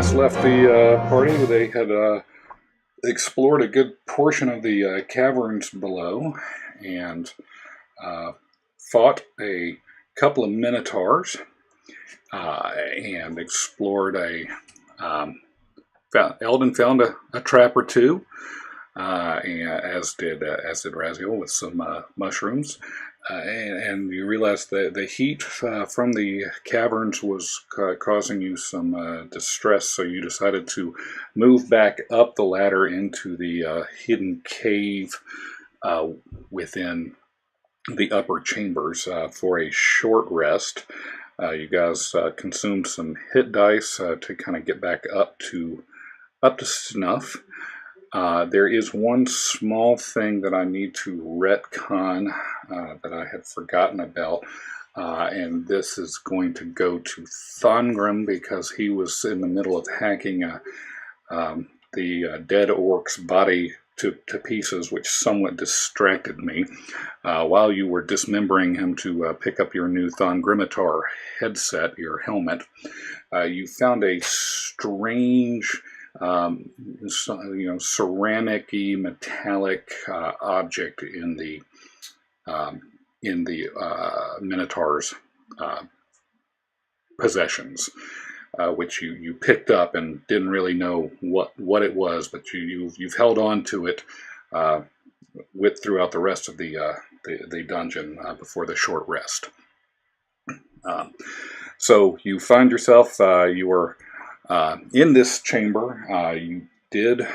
last left the party, they had explored a good portion of the caverns below and fought a couple of minotaurs and explored Eldon found a trap or two, and as did Raziel with some mushrooms. And you realized that the heat from the caverns was causing you some distress, so you decided to move back up the ladder into the hidden cave within the upper chambers for a short rest. You guys consumed some hit dice to kind of get back up to snuff. There is one small thing that I need to retcon that I had forgotten about, and this is going to go to Thongrim because he was in the middle of hacking the dead orc's body to pieces, which somewhat distracted me. While you were dismembering him to pick up your new Thongrimatar headset, your helmet, you found a strange ceramic-y, metallic object in the Minotaur's possessions, which you picked up and didn't really know what it was, but you've held on to it throughout the rest of the dungeon before the short rest. So you find yourself you were in this chamber. You did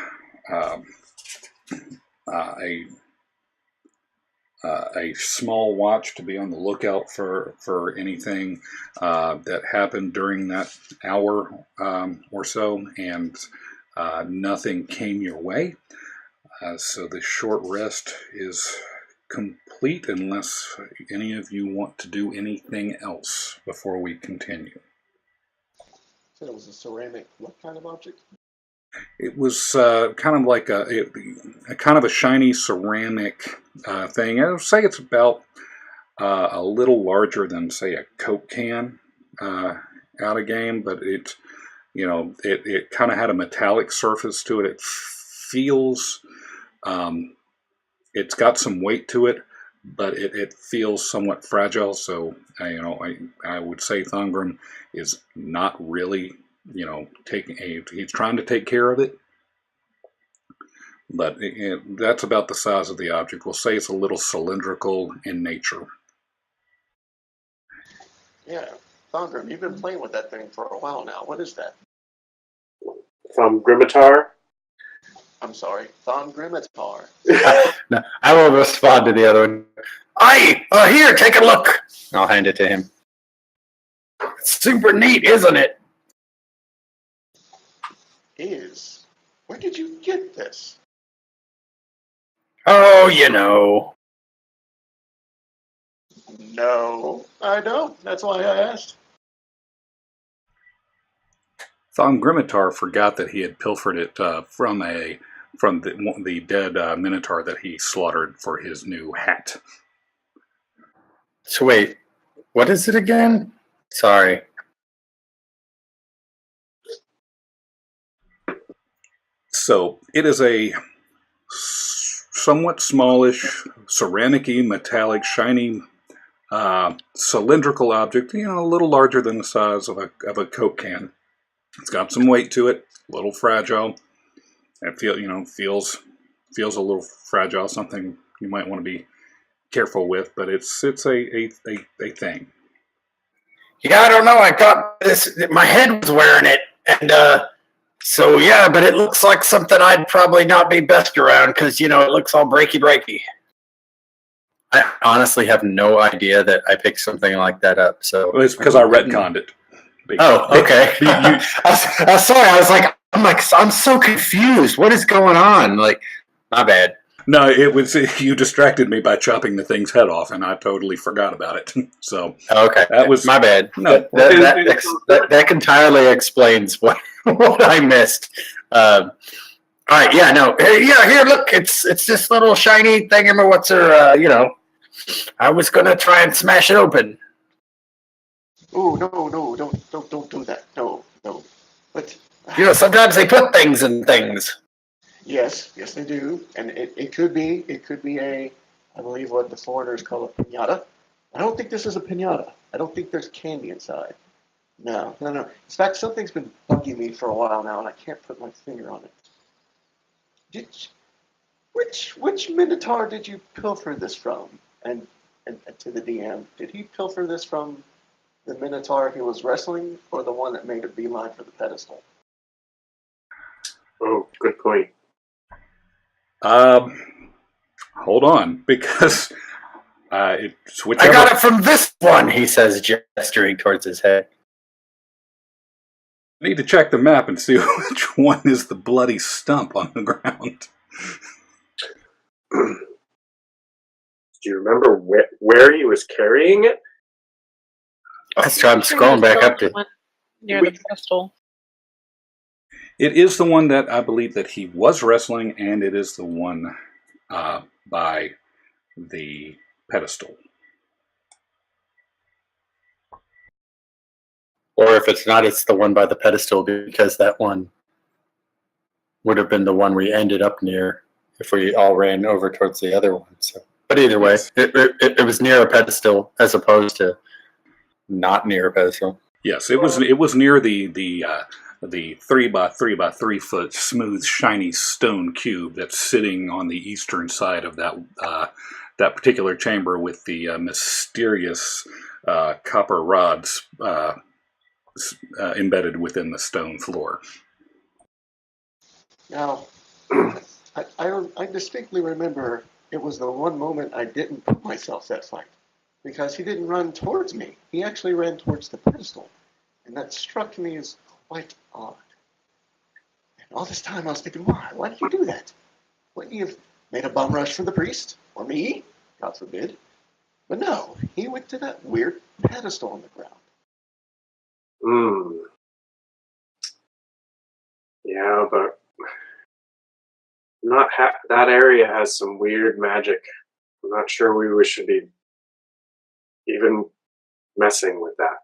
a small watch to be on the lookout for anything that happened during that hour or so, and nothing came your way. So the short rest is complete unless any of you want to do anything else before we continue. So it was a ceramic, what kind of object? It was kind of like a kind of a shiny ceramic thing. I would say it's about a little larger than, say, a Coke can out of game, but it kind of had a metallic surface to it. It feels, it's got some weight to it, but it feels somewhat fragile. So I would say Thongrim is not really he's trying to take care of it, but that's about the size of the object. We'll say it's a little cylindrical in nature. Yeah, Thongrim, you've been playing with that thing for a while now. What is that? Thongrimatar? I'm sorry, Thongrimatar. No, I will respond to the other one. Aye, here, take a look. I'll hand it to him. It's super neat, isn't it? Where did you get this? Oh, you know. No, I don't. That's why I asked. Thongrimatar forgot that he had pilfered it from the dead Minotaur that he slaughtered for his new hat. So wait, what is it again? Sorry. So it is a somewhat smallish, ceramic-y, metallic, shiny, cylindrical object. A little larger than the size of a Coke can. It's got some weight to it. A little fragile. It feels a little fragile. Something you might want to be careful with. But it's a thing. Yeah, I don't know. I got this. My head was wearing it, and so yeah. But it looks like something I'd probably not be best around because it looks all breaky. I honestly have no idea that I picked something like that up. So it's because I retconned it. Oh, okay. I'm sorry. I was like, I'm so confused. What is going on? Like, my bad. No, it was you distracted me by chopping the thing's head off, and I totally forgot about it. So okay, that was my bad. No, that entirely explains what I missed. All right, yeah, no, here, look, it's this little shiny thing. What's her? I was gonna try and smash it open. Oh no, don't do that. No. But Sometimes they put things in things. Yes, they do, and it could be a, I believe what the foreigners call a pinata. I don't think this is a pinata. I don't think there's candy inside. No. In fact, something's been bugging me for a while now, and I can't put my finger on it. Which Minotaur did you pilfer this from? And to the DM, did he pilfer this from the Minotaur he was wrestling, or the one that made a beeline for the pedestal? Oh, good point. Hold on, because it's whichever. I got it from this one, he says, gesturing towards his head. I need to check the map and see which one is the bloody stump on the ground. Do you remember where he was carrying it? That's why I'm scrolling back up to near the pedestal. It is the one that I believe that he was wrestling, and it is the one by the pedestal. Or if it's not, it's the one by the pedestal, because that one would have been the one we ended up near if we all ran over towards the other one. So, but either way, yes. it was near a pedestal as opposed to not near a pedestal. Yes, it was near the 3 by 3 by 3 foot smooth shiny stone cube that's sitting on the eastern side of that particular chamber with the mysterious copper rods embedded within the stone floor. Now, I distinctly remember it was the one moment I didn't put myself that fight, because he didn't run towards me. He actually ran towards the pedestal, and that struck me as quite odd. And all this time I was thinking, why? Why did you do that? Wouldn't you have made a bum rush for the priest? Or me? God forbid. But no, he went to that weird pedestal on the ground. Yeah, but that area has some weird magic. I'm not sure we should be even messing with that.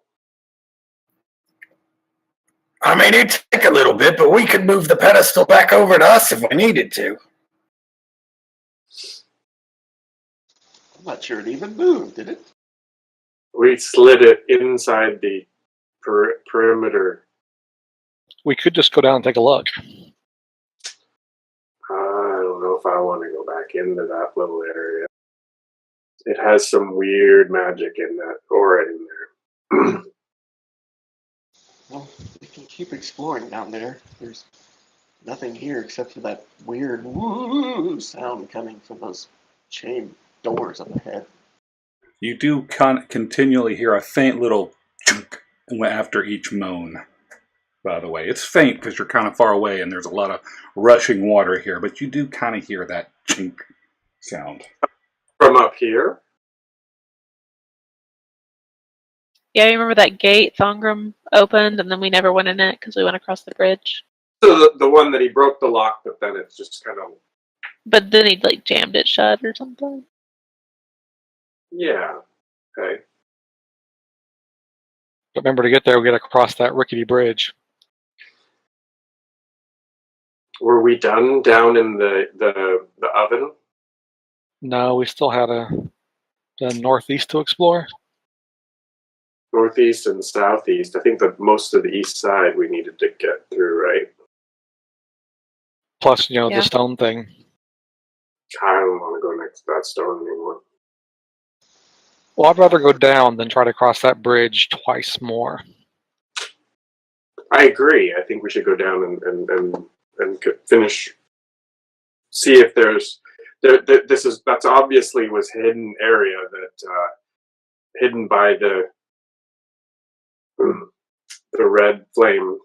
I mean, it'd take a little bit, but we could move the pedestal back over to us if we needed to. I'm not sure it even moved, did it? We slid it inside the perimeter. We could just go down and take a look. I don't know if I want to go back into that little area. It has some weird magic in that aura in there. Well, we can keep exploring down there. There's nothing here except for that weird woo sound coming from those chain doors up ahead. You do continually hear a faint little chunk after each moan, by the way. It's faint because you're kind of far away and there's a lot of rushing water here, but you do kind of hear that chink sound. From up here? Yeah, you remember that gate Thongram opened and then we never went in it because we went across the bridge? So the one that he broke the lock, but then it's just kind of... But then he jammed it shut or something? Yeah. Okay. But remember, to get there, we got to cross that rickety bridge. Were we done down in the oven? No, we still had the northeast to explore. Northeast and southeast. I think that most of the east side we needed to get through, right? Plus, the stone thing. I don't want to go next to that stone anymore. Well, I'd rather go down than try to cross that bridge twice more. I agree. I think we should go down and finish. See if there's that's obviously was hidden area that hidden by the red flame.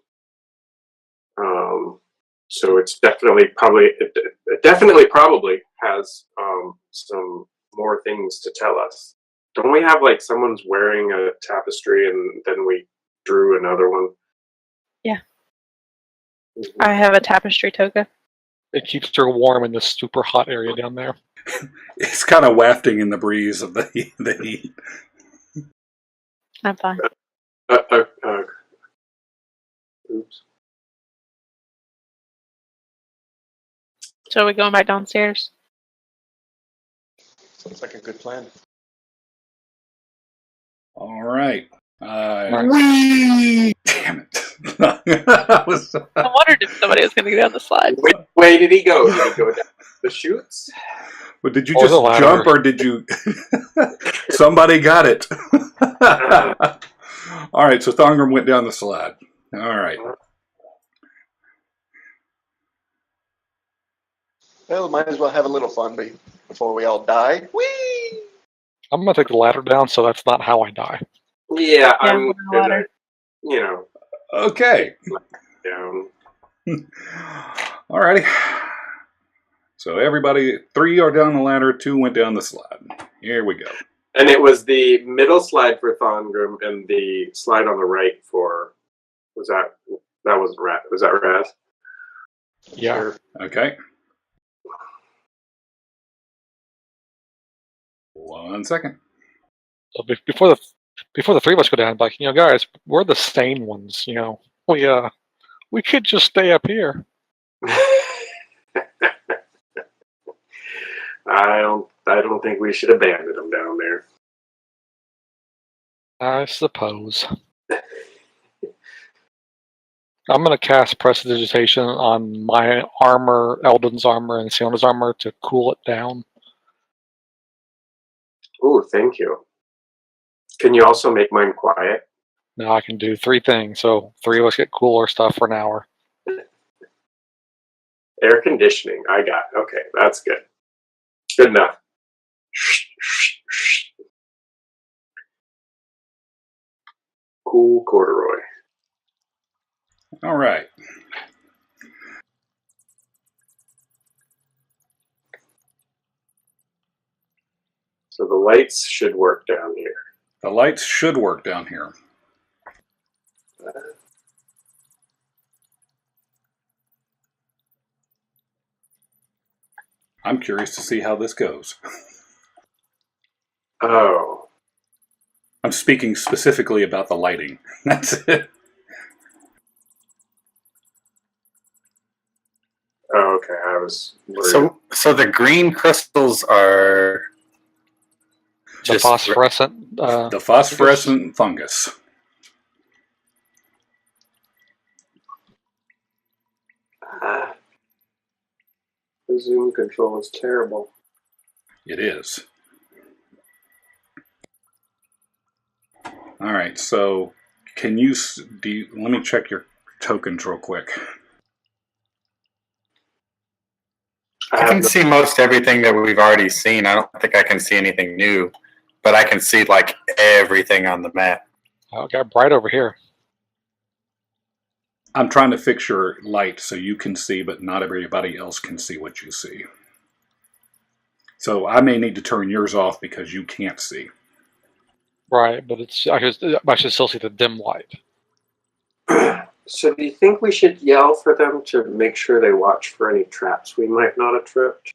So it's definitely probably has some more things to tell us. Don't we have someone's wearing a tapestry and then we drew another one? Yeah. I have a tapestry toga. It keeps her warm in this super hot area down there. It's kind of wafting in the breeze of the heat. I'm fine. Oops. So are we going back downstairs? Sounds like a good plan. All right. Whee! Damn it. I was- I wondered if somebody was going to go down the slide. Which way did he go? Did he go down the chutes? But did you Or the just ladder. jump or did you? Somebody got it. All right, so Thongram went down the slide. All right. Well, might as well have a little fun before we all die. Whee! I'm gonna take the ladder down, so that's not how I die. Yeah, I'm on the ladder. gonna, Okay. down. All righty. So everybody, 3 are down the ladder, 2 went down the slide. Here we go. And it was the middle slide for Thongrim and the slide on the right for, that wasn't Raz. Was that Raz? Yeah. Sure. Okay. 1 second. So before the three of us go down, like, guys, we're the sane ones. We could just stay up here. I don't think we should abandon them down there. I suppose. I'm gonna cast Prestidigitation on my armor, Eldon's armor, and Siona's armor to cool it down. Ooh, thank you. Can you also make mine quiet? Now I can do 3 things, so 3 of us get cooler stuff for an hour. Air conditioning. I got. Okay, that's good. Good enough. Cool corduroy. All right. So the lights should work down here. The lights should work down here. I'm curious to see how this goes. Oh. I'm speaking specifically about the lighting. That's it. Oh, okay. I was worried. So the green crystals are The just phosphorescent. The phosphorescent fungus. The zoom control is terrible. It is. All right, so can you, let me check your tokens real quick. I can see most everything that we've already seen. I don't think I can see anything new, but I can see like everything on the map. Oh, it got bright over here. I'm trying to fix your light so you can see, but not everybody else can see what you see. So I may need to turn yours off because you can't see. Right, but I should still see the dim light. So do you think we should yell for them to make sure they watch for any traps we might not have tripped?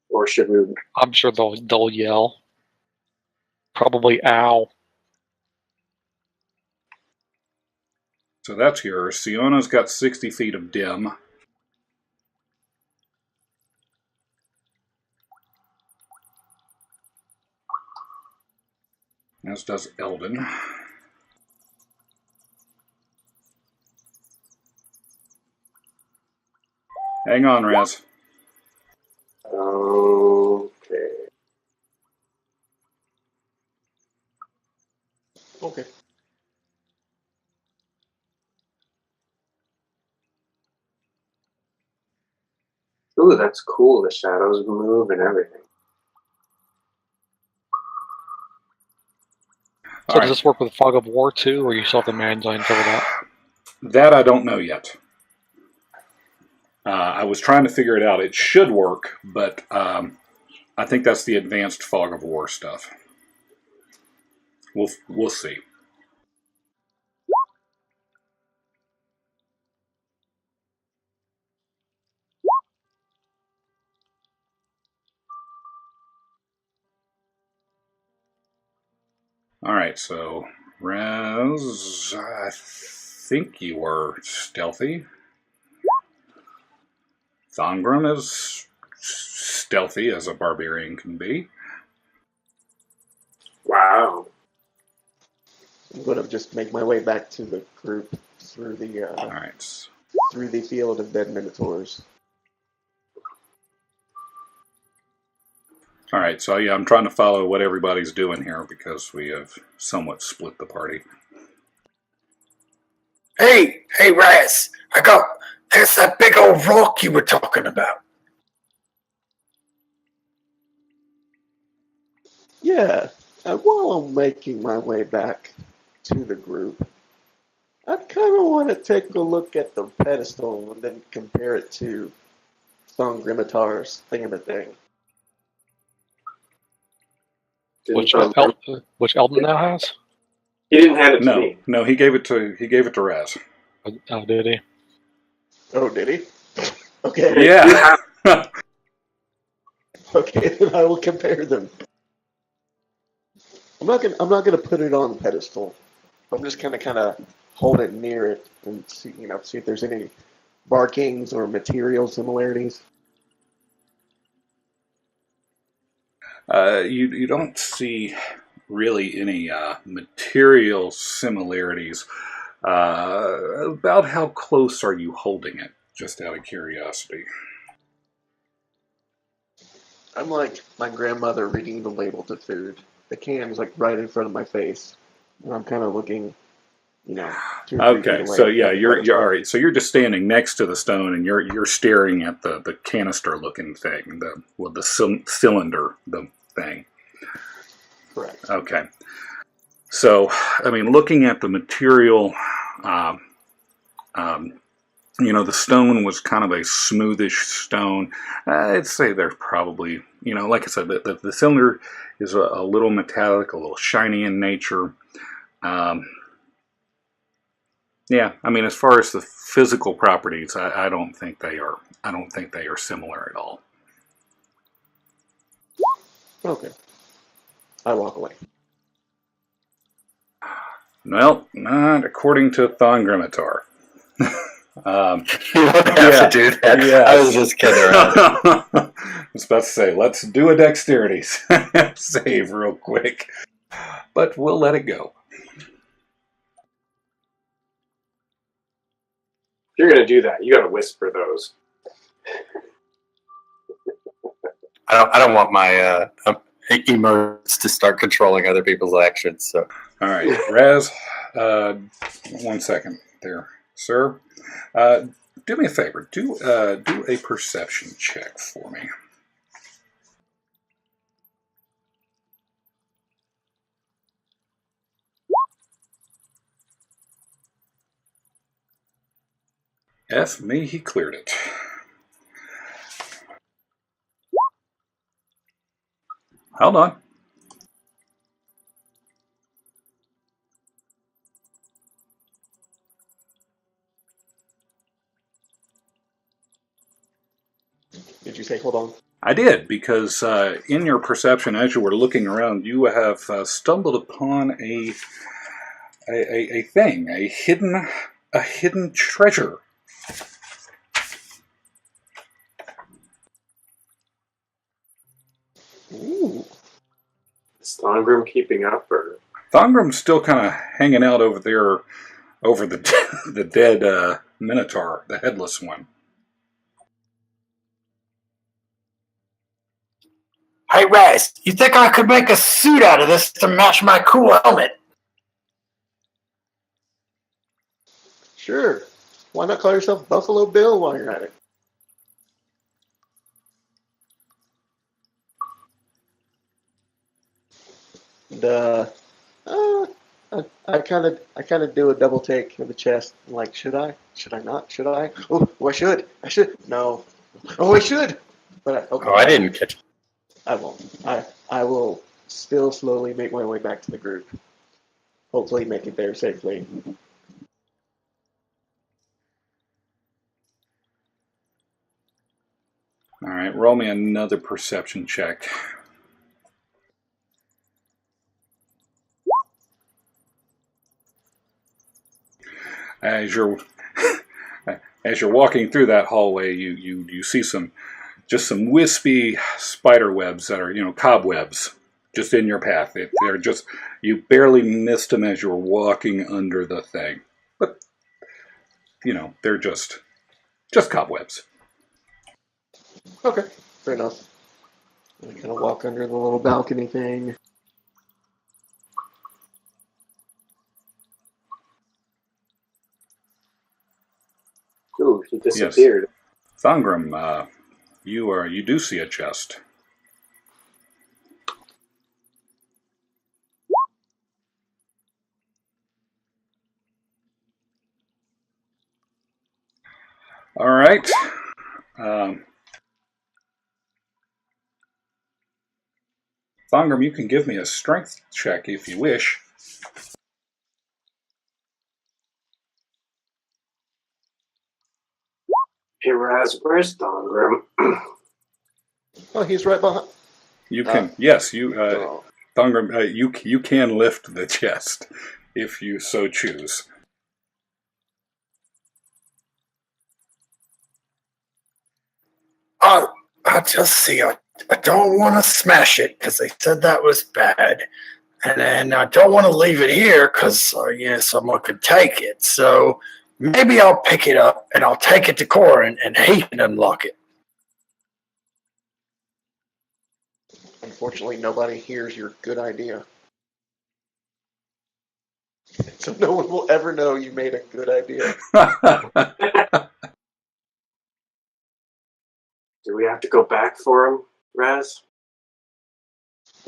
Or should we... I'm sure they'll yell. Probably ow. So that's yours. Siona's got 60 feet of dim. As does Eldon. Hang on, Raz. Okay. Okay. Ooh, that's cool. The shadows move and everything. So does this work with Fog of War too, or you still have the man design cover that? That I don't know yet. I was trying to figure it out. It should work, but I think that's the advanced Fog of War stuff. We'll see. All right, so Raz, I think you were stealthy. Thongrim is stealthy as a barbarian can be. Wow. I'm going to just make my way back to the group through All right. the field of dead minotaurs. All right, so yeah, I'm trying to follow what everybody's doing here because we have somewhat split the party. Hey, Raz, there's that big old rock you were talking about. Yeah, while I'm making my way back to the group, I kind of want to take a look at the pedestal and then compare it to Thongrimmitar's thingamathing. Which Um, Eldon now has? He didn't hand it to me. No, he gave it to Raz. Oh, did he? Oh, did he? Okay. Yeah. Okay, then I will compare them. I'm not gonna put it on the pedestal. I'm just gonna kind of hold it near it and see if there's any markings or material similarities. You don't see really any material similarities. About how close are you holding it? Just out of curiosity. I'm like my grandmother reading the label to food. The can's like right in front of my face, and I'm kind of looking, 2 or 3 feet Okay, away. so yeah, you're all right. So you're just standing next to the stone, and you're staring at the canister looking thing, the cylinder, the thing. Correct. Okay. So, I mean, looking at the material, the stone was kind of a smoothish stone. I'd say there's probably, like I said, the cylinder is a little metallic, a little shiny in nature. Yeah, I mean, as far as the physical properties, I don't think they are. I don't think they are similar at all. Okay. I walk away. Well, not according to Thongrimmitar. You don't have to do that. Yeah. I was just kidding around. I was about to say, let's do a dexterity save real quick, but we'll let it go. If you're gonna do that, you gotta whisper those. I don't want my emotes to start controlling other people's actions. So, All right, Raz, 1 second there, sir. Do me a favor. Do a perception check for me. F me, he cleared it. Hold on. Did you say hold on? I did, because in your perception, as you were looking around, you have stumbled upon a thing, a hidden treasure. Ooh. Is Thongrim keeping up, or Thongrim's still kind of hanging out over there, over the dead Minotaur, the headless one. hey, Raz, you think I could make a suit out of this to match my cool helmet? Sure. Why not call yourself Buffalo Bill while you're at it? And, I kind of do a double take of the chest. I'm like, should I? Should I not? Should I? Oh, I should. I should. No. Oh, I should. But okay. Oh, I didn't catch it. I won't. I will still slowly make my way back to the group. Hopefully, make it there safely. All right, roll me another perception check. As you're as you're walking through that hallway, you see some wispy spider webs that are cobwebs just in your path. They're just you barely missed them as you were walking under the thing, but they're just cobwebs. Okay, fair enough. I kind of walk under the little balcony thing. Ooh, he Yes, disappeared. Thangram, you do see a chest. All right. Thangram, you can give me a strength check if you wish. Hey, Raz, where's Thongrim? Oh, he's right behind. You can, yes, Oh. Thangram, you can lift the chest if you so choose. I just see. I don't want to smash it because they said that was bad, and then I don't want to leave it here because someone could take it. So maybe I'll pick it up and I'll take it to Corin and he can unlock it. Unfortunately, nobody hears your good idea. So no one will ever know you made a good idea. Do we have to go back for him, Raz?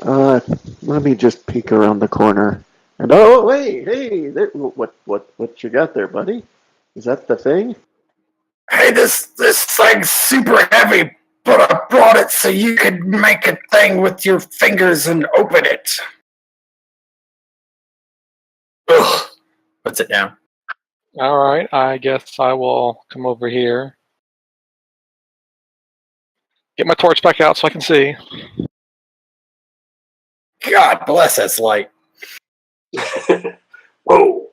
Let me just peek around the corner. And oh, hey, what you got there, buddy? Is that the thing? Hey, this thing's super heavy, but I brought it so you could make a thing with your fingers and open it. Ugh. Puts it down. All right, I guess I will come over here. Get my torch back out so I can see. God bless us, light. Whoa.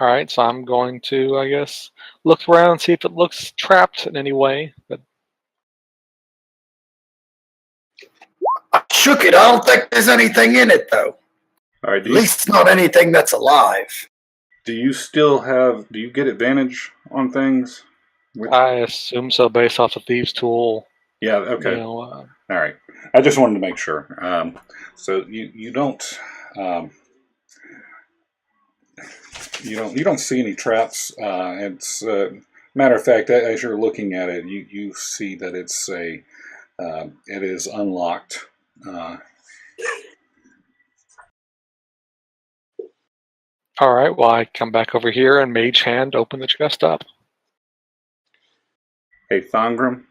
All right, so I'm going to, I guess, look around and see if it looks trapped in any way. But I shook it. I don't think there's anything in it, though. All right, At least not anything that's alive. do you get advantage on things? I assume so based off the Thieves' Tool. Yeah, okay. All right. I just wanted to make sure. So you don't you don't see any traps. It's matter of fact, as you're looking at it, you see that it is unlocked. right, well, I come back over here and Mage Hand open the chest up. Hey, Thangram,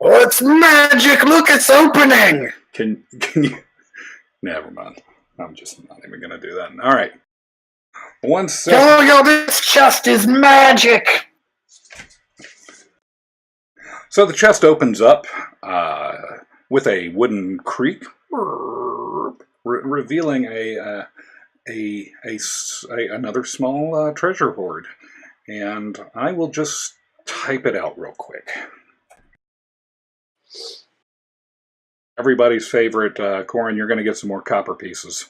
Oh, it's magic! Look, it's opening! can you? Never mind. I'm just not even going to do that. All right. 1 second. Yo, this chest is magic! So the chest opens up with a wooden creak, revealing another small treasure hoard. And I will just type it out real quick. Everybody's favorite, Corin, you're going to get some more copper pieces.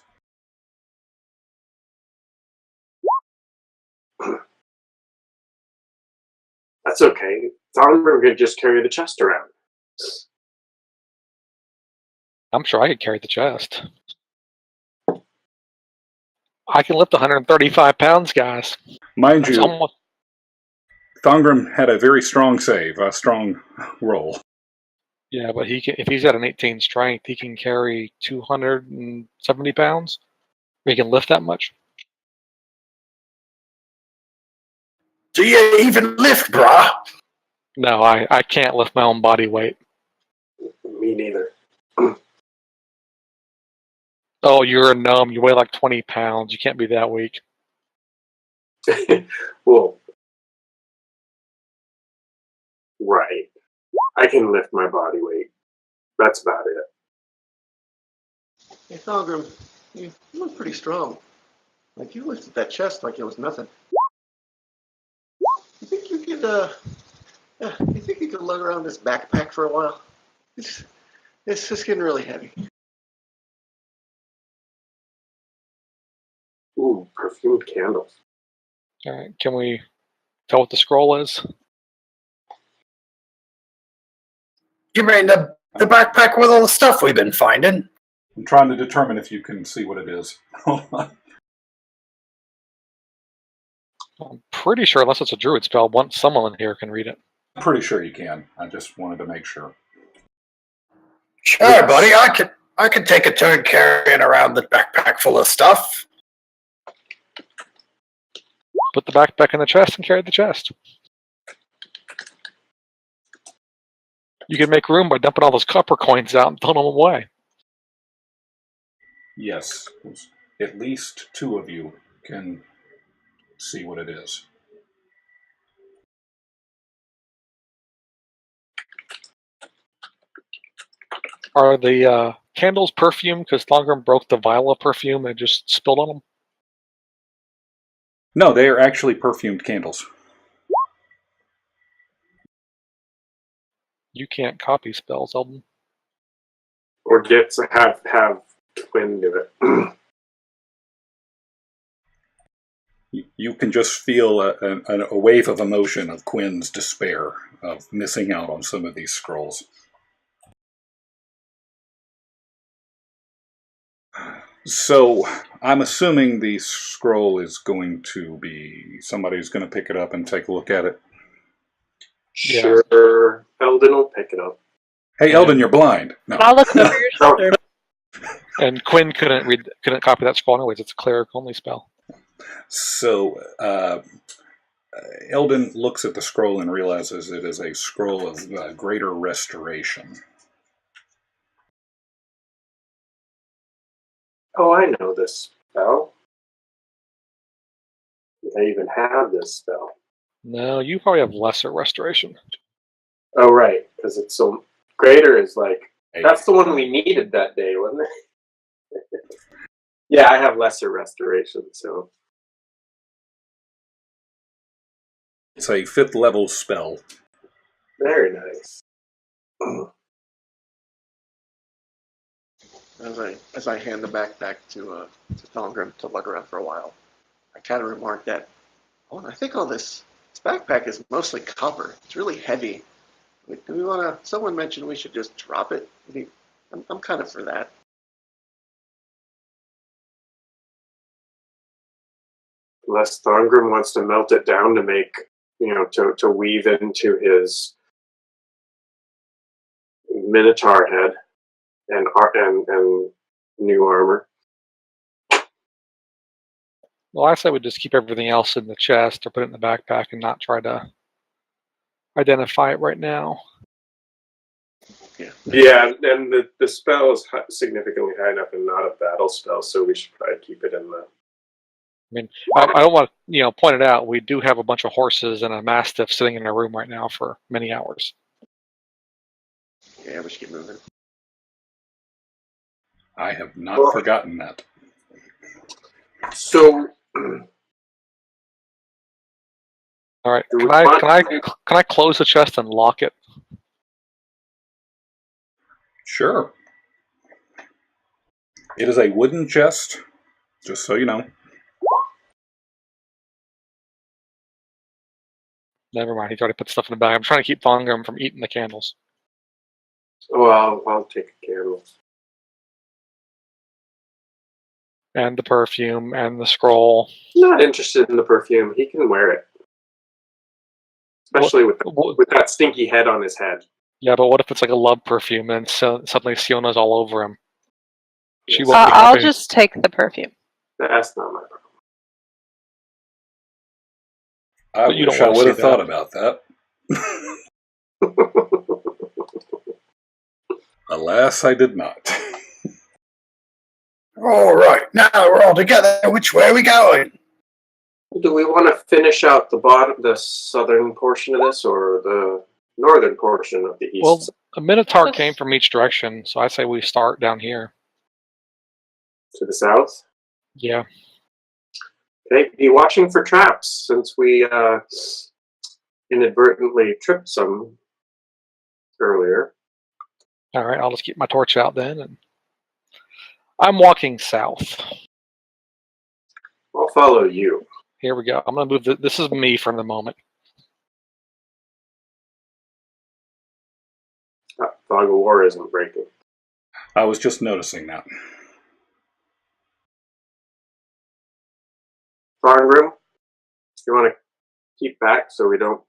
That's okay. Thongrim could just carry the chest around. I'm sure I could carry the chest. I can lift 135 pounds, guys. Mind That's you, almost, Thongrim had a very strong save, a strong roll. yeah, but if he's at an 18 strength, he can carry 270 pounds. He can lift that much. Do you even lift, brah? No, I can't lift my own body weight. Me neither. Oh, you're a gnome. You weigh like 20 pounds. You can't be that weak. Well, right. I can lift my body weight. That's about it. Hey, Thongrim, you look pretty strong. Like you lifted that chest like it was nothing. you think you could lug around this backpack for a while? It's just getting really heavy. Ooh, perfumed candles. All right, can we tell what the scroll is? You mean the backpack with all the stuff we've been finding? I'm trying to determine if you can see what it is. I'm pretty sure, unless it's a druid spell, someone in here can read it. I'm pretty sure you can. I just wanted to make sure. Sure, Yes. buddy. I could take a turn carrying around the backpack full of stuff. Put the backpack in the chest and carry the chest. You can make room by dumping all those copper coins out and throwing them away. Yes, at least two of you can see what it is. Are the candles perfumed because Thongrim broke the vial of perfume and just spilled on them? No, they are actually perfumed candles. You can't copy spells, Eldon. Or get to have Twin do it. You can just feel a wave of emotion of Quinn's despair of missing out on some of these scrolls. So, I'm assuming the scroll is going to be somebody's going to pick it up and take a look at it. Yeah. Sure, Eldon will pick it up. Hey, Eldon, you're blind. No. I'll look over your shoulder. And Quinn couldn't copy that scroll anyways. It's a cleric only spell. So, Eldon looks at the scroll and realizes it is a scroll of greater restoration. Oh, I know this spell. I even have this spell. No, you probably have lesser restoration. Oh, right, because it's so greater is like that's the one we needed that day, wasn't it? Yeah, I have lesser restoration, so It's a 5th level spell. very nice. As I hand the backpack to Thongrim to lug around for a while, I kind of remark that, I think all this backpack is mostly copper. It's really heavy. Do we want to? Someone mentioned we should just drop it. I'm kind of for that. Unless Thongrim wants to melt it down to make, to weave into his Minotaur head and new armor. Well, I say we just keep everything else in the chest or put it in the backpack and not try to identify it right now. Yeah, and the spell is significantly high enough and not a battle spell, so we should probably keep it in the... I mean, I don't want to, point it out. We do have a bunch of horses and a mastiff sitting in our room right now for many hours. Yeah, we should keep moving. I have not forgotten that. So, All right, can I close the chest and lock it? Sure. It is a wooden chest, just so you know. Never mind. He's already put stuff in the bag. I'm trying to keep Thongrim from eating the candles. well, I'll take a candle. And the perfume and the scroll. Not interested in the perfume. He can wear it, especially with that stinky head on his head. Yeah, but what if it's like a love perfume and suddenly Siona's all over him? She Yes. won't be I'll happy. just take the perfume. That's not my I But you wish don't I wanna would see have that. thought about that. problem. Alas, I did not. All right, now we're all together. Which way are we going? Do we want to finish out the southern portion of this, or the northern portion of the east? Well, a Minotaur came from each direction, so I say we start down here. To the south? Yeah. Okay, be watching for traps, since we, inadvertently tripped some earlier. All right, I'll just keep my torch out then, and I'm walking south. I'll follow you. Here we go. I'm gonna move. This is me for the moment. Fog of War isn't breaking. I was just noticing that. Farm room, you want to keep back so we don't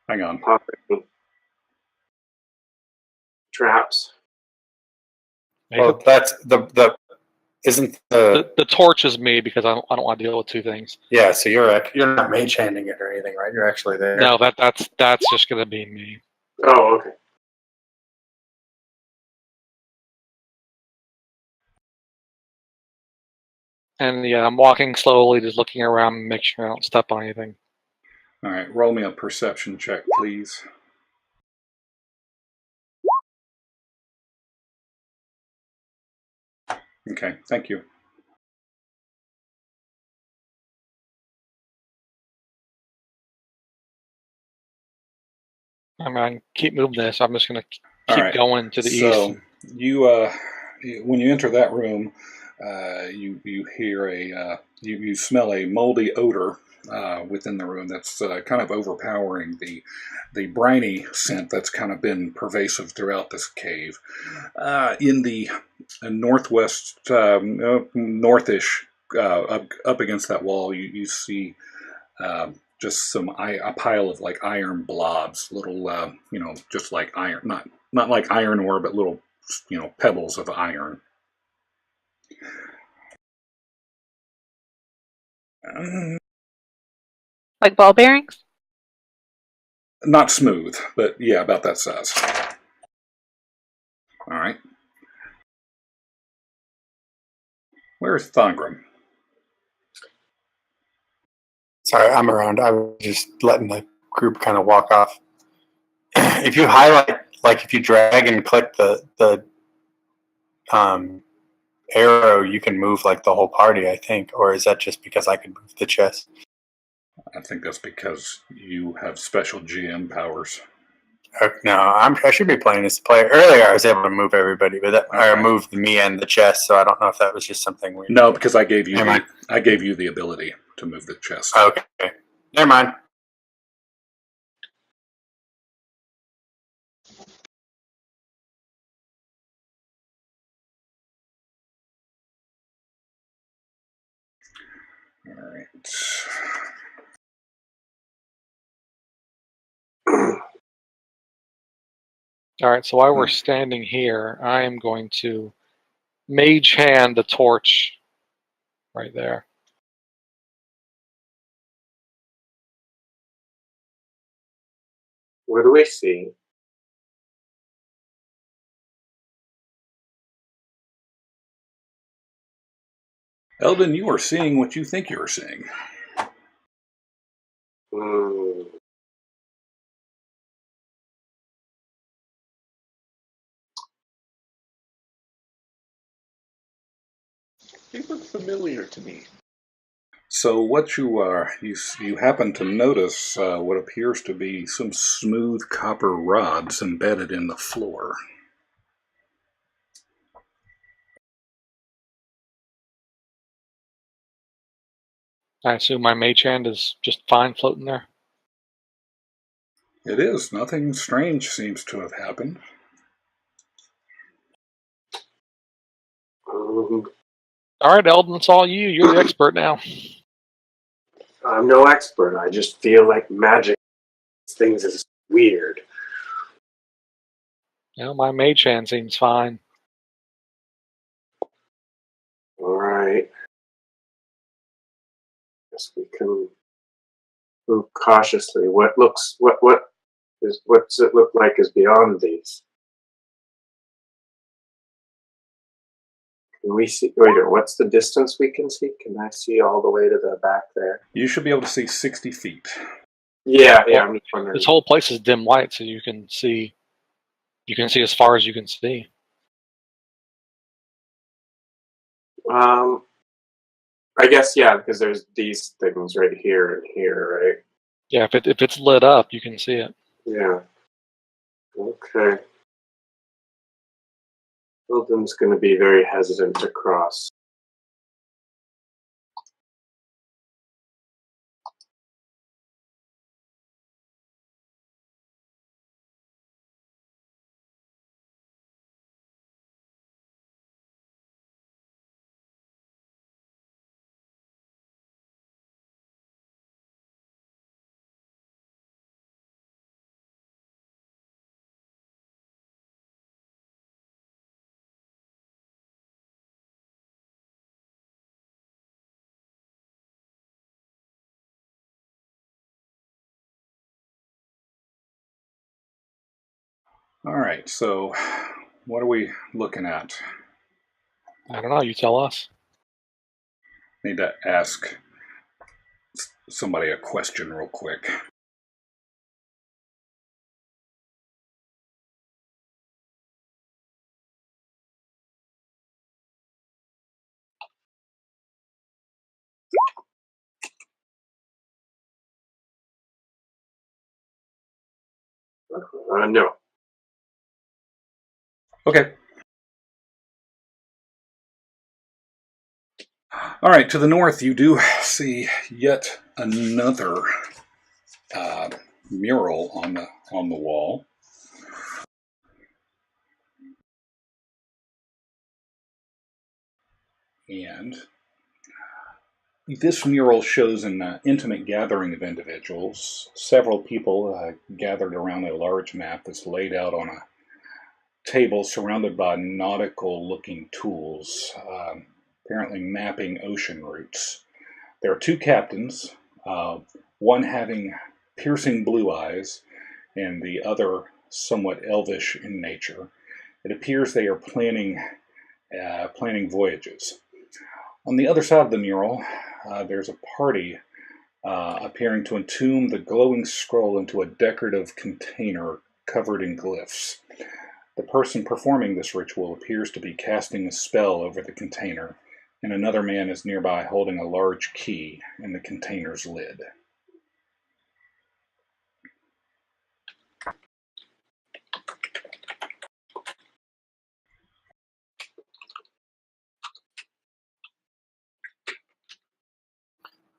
Hang on. pop any traps. Well, that's the isn't The torch is me because I don't want to deal with two things. yeah. So you're not mage handing it or anything, right? You're actually there. No, that's just gonna be me. Oh, okay. And yeah, I'm walking slowly, just looking around and make sure I don't step on anything. All right, roll me a perception check, please. Okay, thank you. I mean, keep moving this. I'm just gonna All keep right. going to the east. So you, when you enter that room, you hear you smell a moldy odor within the room that's kind of overpowering the briny scent that's kind of been pervasive throughout this cave. In the northwest, northish, up against that wall, you see just a pile of like iron blobs, little just like iron, not like iron ore, but little pebbles of iron. Like ball bearings? Not smooth, but yeah, about that size. All right. Where's Thongrim? Sorry, I'm around. I was just letting the group kind of walk off. If you highlight, like if you drag and click the arrow, you can move like the whole party, I think. Or is that just because I can move the chest? I think that's because you have special GM powers. No, I should be playing as a player. Earlier, I was able to move everybody, but I moved me and the chest, so I don't know if that was just something weird. No, because I gave you the ability to move the chest. Okay, never mind. All right. All right. So while we're standing here, I am going to mage hand the torch right there. What do we see? Eldon, you are seeing what you think you are seeing. They look familiar to me. So what you happen to notice what appears to be some smooth copper rods embedded in the floor. I assume my mage hand is just fine floating there. It is. Nothing strange seems to have happened. All right, Eldon, it's all you. You're the expert now. I'm no expert. I just feel like magic things is weird. You know, my mage hand seems fine. All right. Guess we can move cautiously. What's it look like is beyond these? Can we see? Wait, what's the distance we can see? Can I see all the way to the back there? You should be able to see 60 feet. Yeah. Well, I'm just wondering. This whole place is dim light, so you can see as far as you can see. I guess yeah, because there's these things right here and here, right? Yeah, if it's lit up, you can see it. Yeah. Okay. Hilton's going to be very hesitant to cross. All right, so what are we looking at? I don't know. You tell us. Need to ask somebody a question real quick. No. Okay. All right, to the north, you do see yet another mural on the wall. And this mural shows an intimate gathering of individuals. Several people gathered around a large map that's laid out on a table surrounded by nautical looking tools, apparently mapping ocean routes. There are two captains, one having piercing blue eyes and the other somewhat elvish in nature. It appears they are planning voyages. On the other side of the mural, there's a party appearing to entomb the glowing scroll into a decorative container covered in glyphs. The person performing this ritual appears to be casting a spell over the container, and another man is nearby holding a large key in the container's lid.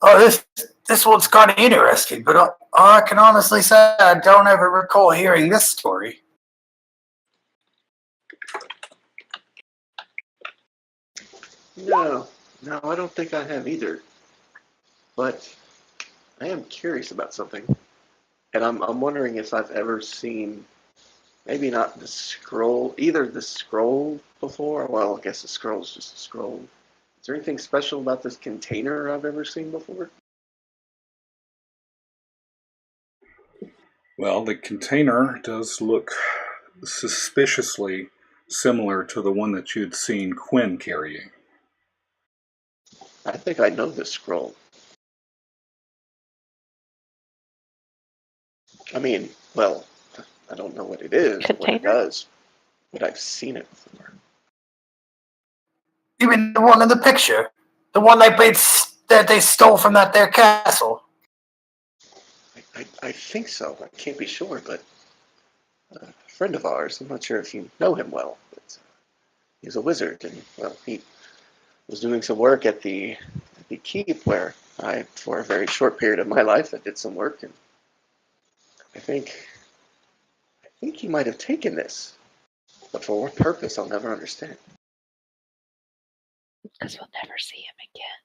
Oh, this one's kind of interesting, but I can honestly say I don't ever recall hearing this story. No, no, I don't think I have either. But I am curious about something, and I'm wondering if I've ever seen, maybe not the scroll, either the scroll before. Well, I guess the scroll is just a scroll. Is there anything special about this container I've ever seen before? Well, the container does look suspiciously similar to the one that you'd seen Quinn carrying. I think I know this scroll. I mean, well, I don't know what it is, or what it Container? does, but I've seen it before. You mean the one in the picture? The one that they stole from that there castle? I think so. I can't be sure, but a friend of ours, I'm not sure if you know him well, but he's a wizard, and, well, he was doing some work at the keep where for a very short period of my life, I did some work, and I think he might have taken this, but for what purpose, I'll never understand. Because we'll never see him again.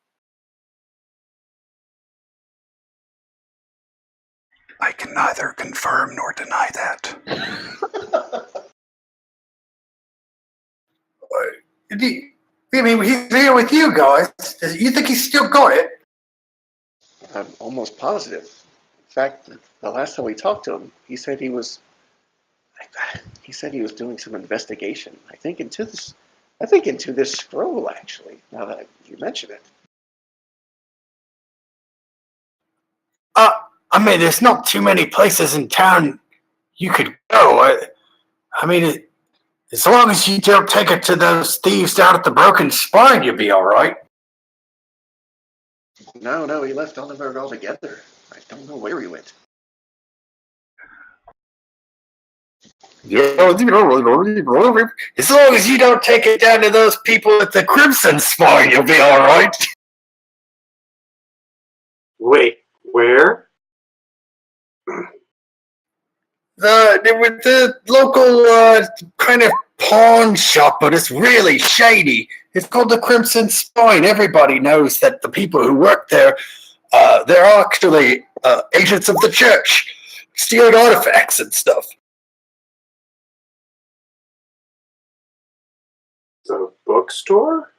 I can neither confirm nor deny that. I mean, he's here with you guys. You think he's still got it? I'm almost positive. In fact, the last time we talked to him, he said he was doing some investigation. I think into this scroll, actually. Now that you mention it. I mean, there's not too many places in town you could go. I mean, as long as you don't take it to those thieves down at the Broken Spine, you'll be all right. No, he left Oliver altogether. I don't know where he went. As long as you don't take it down to those people at the Crimson Spine, you'll be all right. Wait, where? With the local kind of pawn shop, but it's really shady. It's called the Crimson Spine. Everybody knows that the people who work there, they're actually agents of the church, stealing artifacts and stuff. The bookstore?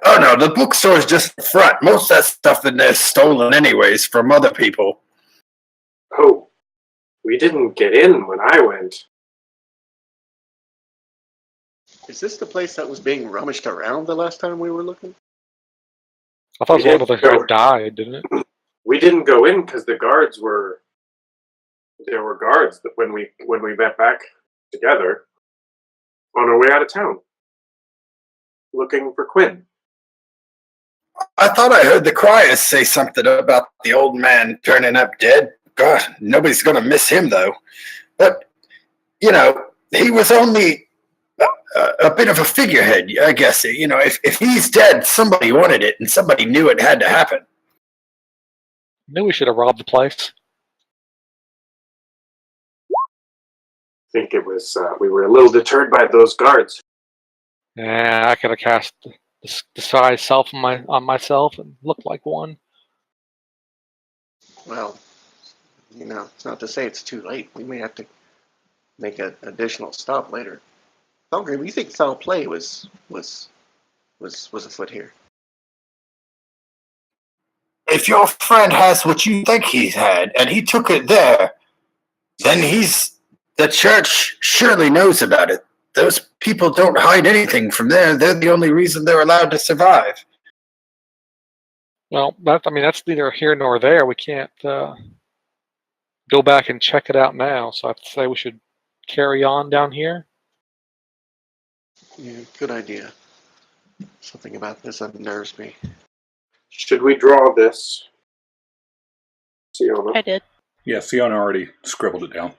Oh no, the bookstore is just the front. Most of that stuff in there is stolen anyways from other people. Oh, we didn't get in when I went. Is this the place that was being rummaged around the last time we were looking? I thought it was one We of the guy died, didn't it? We didn't go in because the guards were. There were guards that when we met back together on our way out of town, looking for Quinn. I thought I heard the criers say something about the old man turning up dead. God, nobody's going to miss him, though. But, you know, he was only a bit of a figurehead, I guess. You know, if he's dead, somebody wanted it, and somebody knew it had to happen. Knew we should have robbed the place. I think it was we were a little deterred by those guards. Yeah, I could have cast disguise self on myself and looked like one. Well, you know, it's not to say it's too late. We may have to make an additional stop later. Hungry, you think foul play was afoot here? If your friend has what you think he's had, and he took it there, then the church surely knows about it. Those people don't hide anything from there. They're the only reason they're allowed to survive. Well, that's neither here nor there. We can't go back and check it out now. So I have to say we should carry on down here. Yeah, good idea. Something about this unnerves me. Should we draw this? Siona? I did. Yeah, Siona already scribbled it down.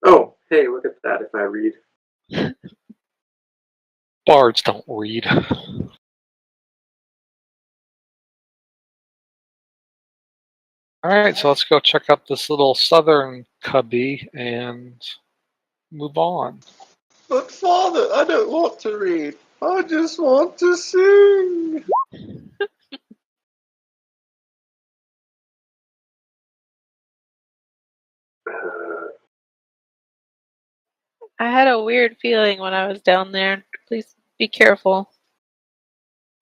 Oh, hey, look at that if I read. Bards don't read. Alright, so let's go check out this little southern cubby and move on. But Father, I don't want to read. I just want to sing. I had a weird feeling when I was down there. Please be careful.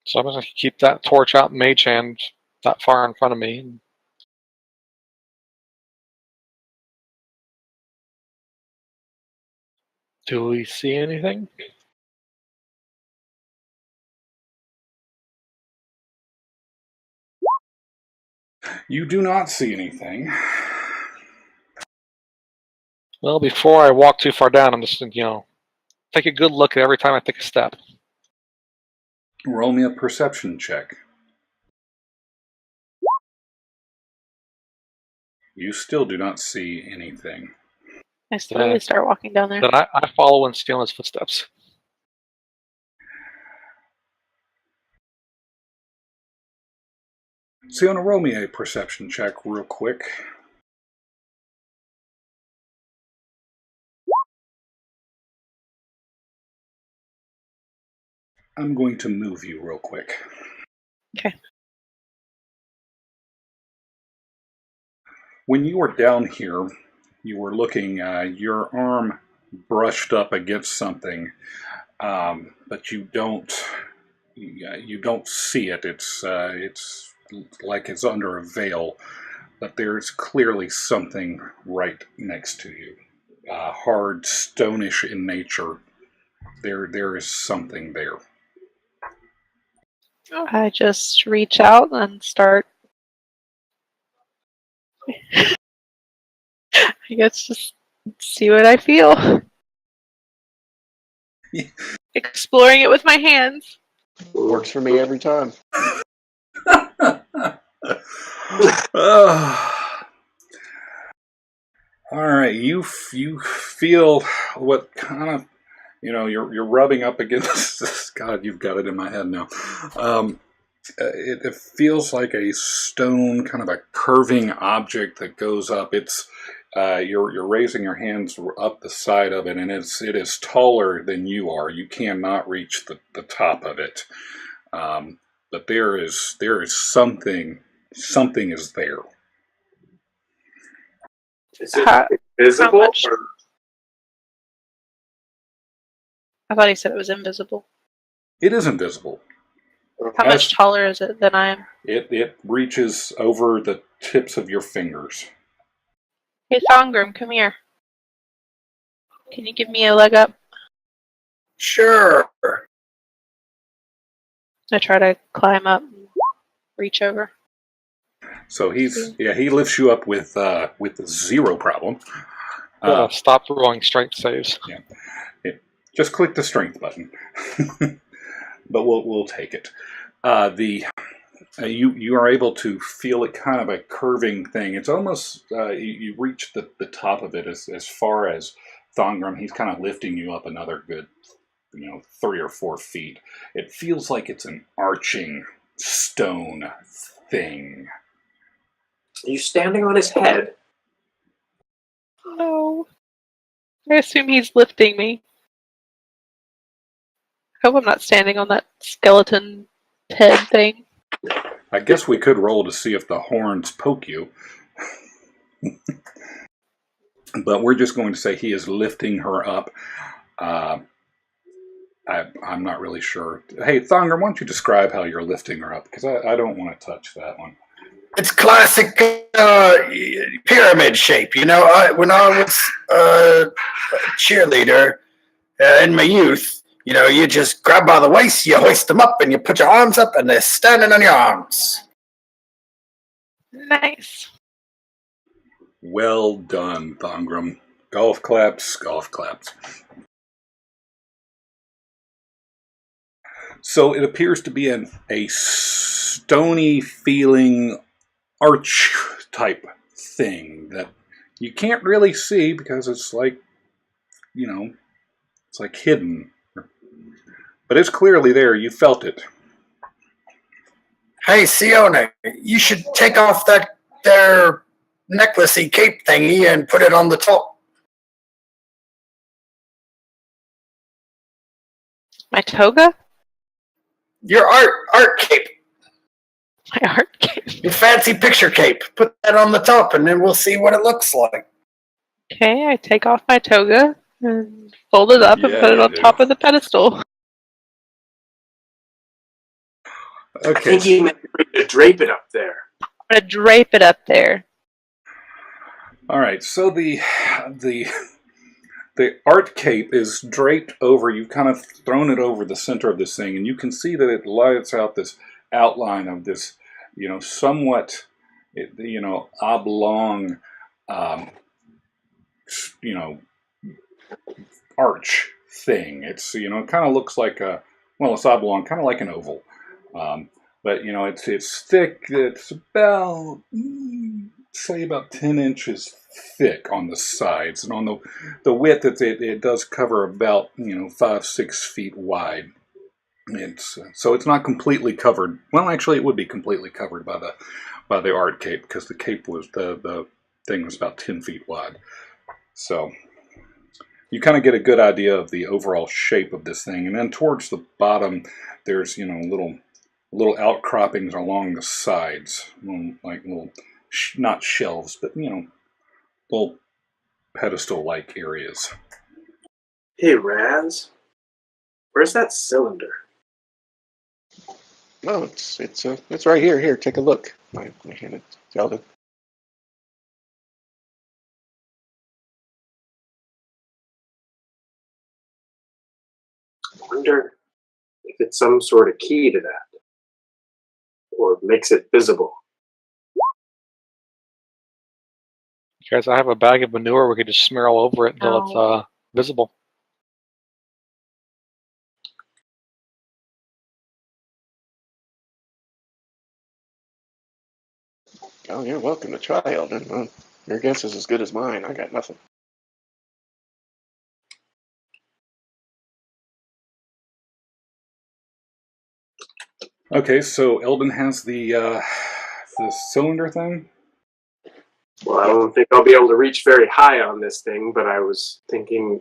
So I'm going to keep that torch out in mage hand that far in front of me. Do we see anything? You do not see anything. Well, before I walk too far down, I'm just, take a good look at every time I take a step. Roll me a perception check. You still do not see anything. I slowly start walking down there. Then I follow in Stealin's footsteps. Siona, roll me a perception check real quick. I'm going to move you real quick. Okay. When you were down here, you were looking, your arm brushed up against something, but you don't see it. It's like it's under a veil, but there's clearly something right next to you. Hard, stonish in nature. There is something there. I just reach out and start. I guess just see what I feel. Exploring it with my hands. Works for me every time. All right, you feel what kind of you're rubbing up against this. God, you've got it in my head now. It feels like a stone, kind of a curving object that goes up. It's you're raising your hands up the side of it, and it is taller than you are. You cannot reach the top of it. But there is something is there. Is it How invisible? much? Or I thought he said it was invisible. It is invisible. How much taller is it than I am? It reaches over the tips of your fingers. Hey, Thongrim, come here. Can you give me a leg up? Sure. I try to climb up, reach over. So he lifts you up with zero problem. Stop rolling strength saves. Yeah, just click the strength button, but we'll take it. You are able to feel it, kind of a curving thing. It's almost you reach the top of it as far as Thongrim. He's kind of lifting you up another good 3 or 4 feet. It feels like it's an arching stone thing. are you standing on his head? No. I assume he's lifting me. I hope I'm not standing on that skeleton head thing. I guess we could roll to see if the horns poke you. But we're just going to say he is lifting her up. I'm not really sure. Hey, Thongrim, why don't you describe how you're lifting her up? Because I don't want to touch that one. It's classic pyramid shape. When I was a cheerleader in my youth, you just grab by the waist, you hoist them up, and you put your arms up, and they're standing on your arms. Nice. Well done, Thongrim. Golf claps, golf claps. So it appears to be a stony feeling arch type thing that you can't really see because it's like, it's like hidden. But it's clearly there. You felt it. Hey, Sione, you should take off that their necklacey cape thingy and put it on the top. My toga? Your art cape. My art cape. Your fancy picture cape. Put that on the top, and then we'll see what it looks like. Okay, I take off my toga and fold it up and put it on top of the pedestal. I Okay. think he meant to drape it up there. I'm gonna drape it up there. All right. So the art cape is draped over. You've kind of thrown it over the center of this thing, and you can see that it lights out this outline of this, somewhat, oblong, arch thing. It's it kind of looks like it's oblong, kind of like an oval, but it's thick. It's about say about 10 inches thick on the sides, and on the width it does cover about 5-6 feet wide. So it's not completely covered. Well, actually, it would be completely covered by the art cape because the cape was the thing was about 10 feet wide. So you kind of get a good idea of the overall shape of this thing, and then towards the bottom, there's little outcroppings along the sides, like little not shelves, but little pedestal-like areas. Hey, Raz, where's that cylinder? No, it's right here. Here, take a look. I hand it to Zelda. I wonder if it's some sort of key to that, or makes it visible. Guys, I have a bag of manure. We could just smear all over it until it's visible. Oh, you're welcome to try, Eldon. Your guess is as good as mine. I got nothing. Okay, so Eldon has the cylinder thing. Well, I don't think I'll be able to reach very high on this thing, but I was thinking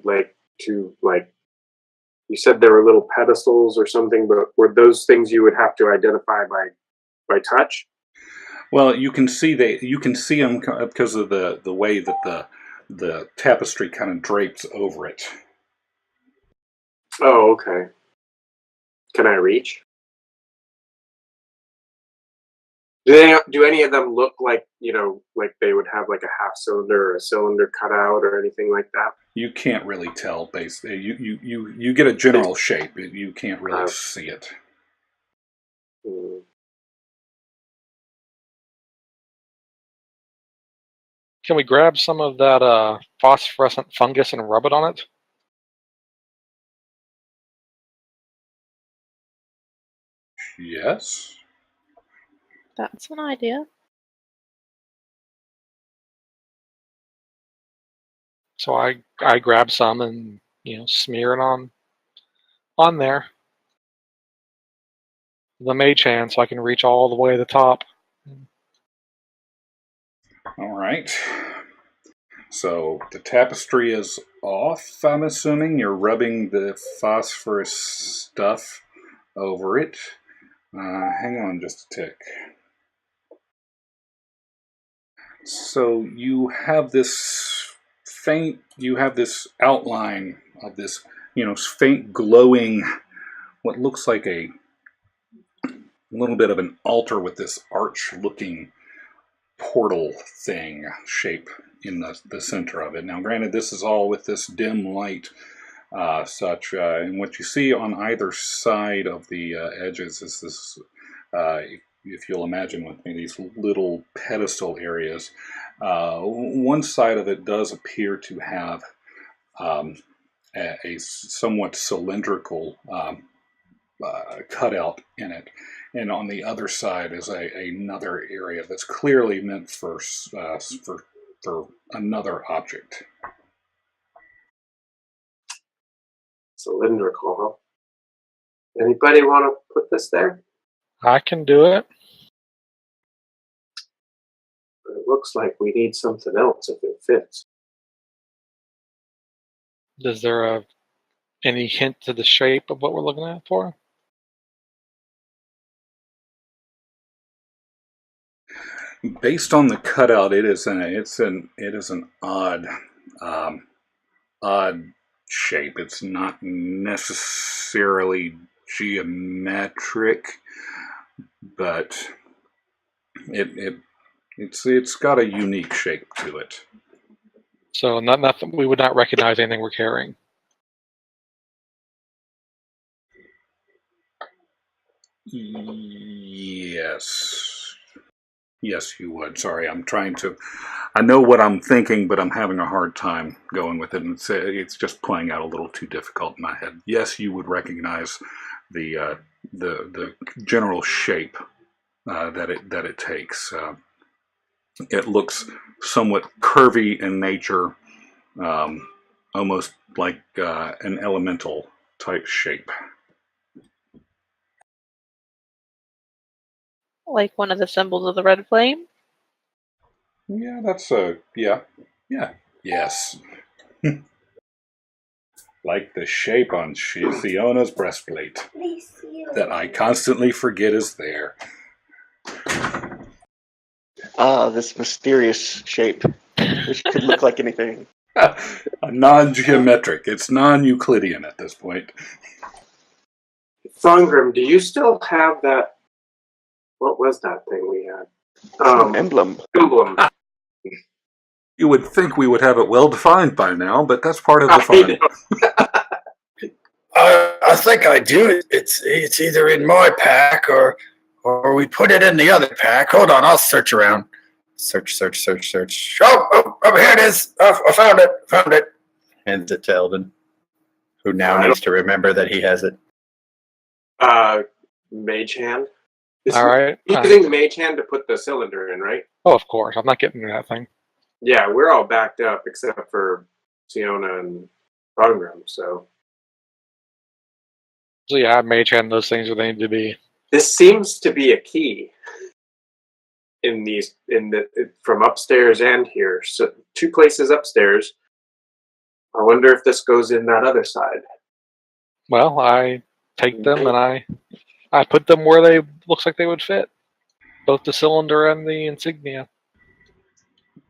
you said there were little pedestals or something, but were those things you would have to identify by touch? Well, you can see them because of the way that the tapestry kind of drapes over it. Oh, okay. Can I reach? Do any of them look like like they would have like a half cylinder or a cylinder cut out or anything like that? You can't really tell. Basically, you get a general shape. You can't really see it. Hmm. Can we grab some of that phosphorescent fungus and rub it on it? Yes. That's an idea. So I grab some and smear it on there. The mage hand, so I can reach all the way to the top. All right. So the tapestry is off. I'm assuming you're rubbing the phosphorus stuff over it. Hang on just a tick. So you have this outline of this, faint glowing, what looks like a little bit of an altar with this arch-looking portal thing shape in the center of it. Now, granted, this is all with this dim light and what you see on either side of the edges is this, if you'll imagine with me, these little pedestal areas. One side of it does appear to have a somewhat cylindrical cutout in it, and on the other side is another area that's clearly meant for another object. Cylindrical, huh? Anybody want to put this there? I can do it. But it looks like we need something else if it fits. Is there any hint to the shape of what we're looking at for? Based on the cutout, it is an odd odd shape. It's not necessarily geometric, but it's got a unique shape to it. So nothing. We would not recognize anything we're carrying. Yes, you would. Sorry, I know what I'm thinking, but I'm having a hard time going with it, and it's just playing out a little too difficult in my head. Yes, you would recognize the general shape that it takes. It looks somewhat curvy in nature, almost like an elemental type shape. Like one of the symbols of the red flame. Yeah, that's yes. Like the shape on Fiona's breastplate that I constantly forget is there. This mysterious shape, which could look like anything. A non-geometric. It's non-Euclidean at this point. Thongrim, do you still have that? What was that thing we had? Emblem. Emblem. You would think we would have it well defined by now, but that's part of the fun. I think I do. It's either in my pack or we put it in the other pack. Hold on, I'll search around. Search. Oh, here it is. I found it. Hands it to Eldon, who now needs to remember that he has it. Mage hand. All right. Using the mage hand to put the cylinder in, right? Oh, of course. I'm not getting into that thing. Yeah, we're all backed up except for Siona and Thongrim, so. So yeah, I mage hand those things where they need to be. This seems to be a key from upstairs and here. So 2 places upstairs. I wonder if this goes in that other side. Well, I take them and I put them where they looks like they would fit, both the cylinder and the insignia.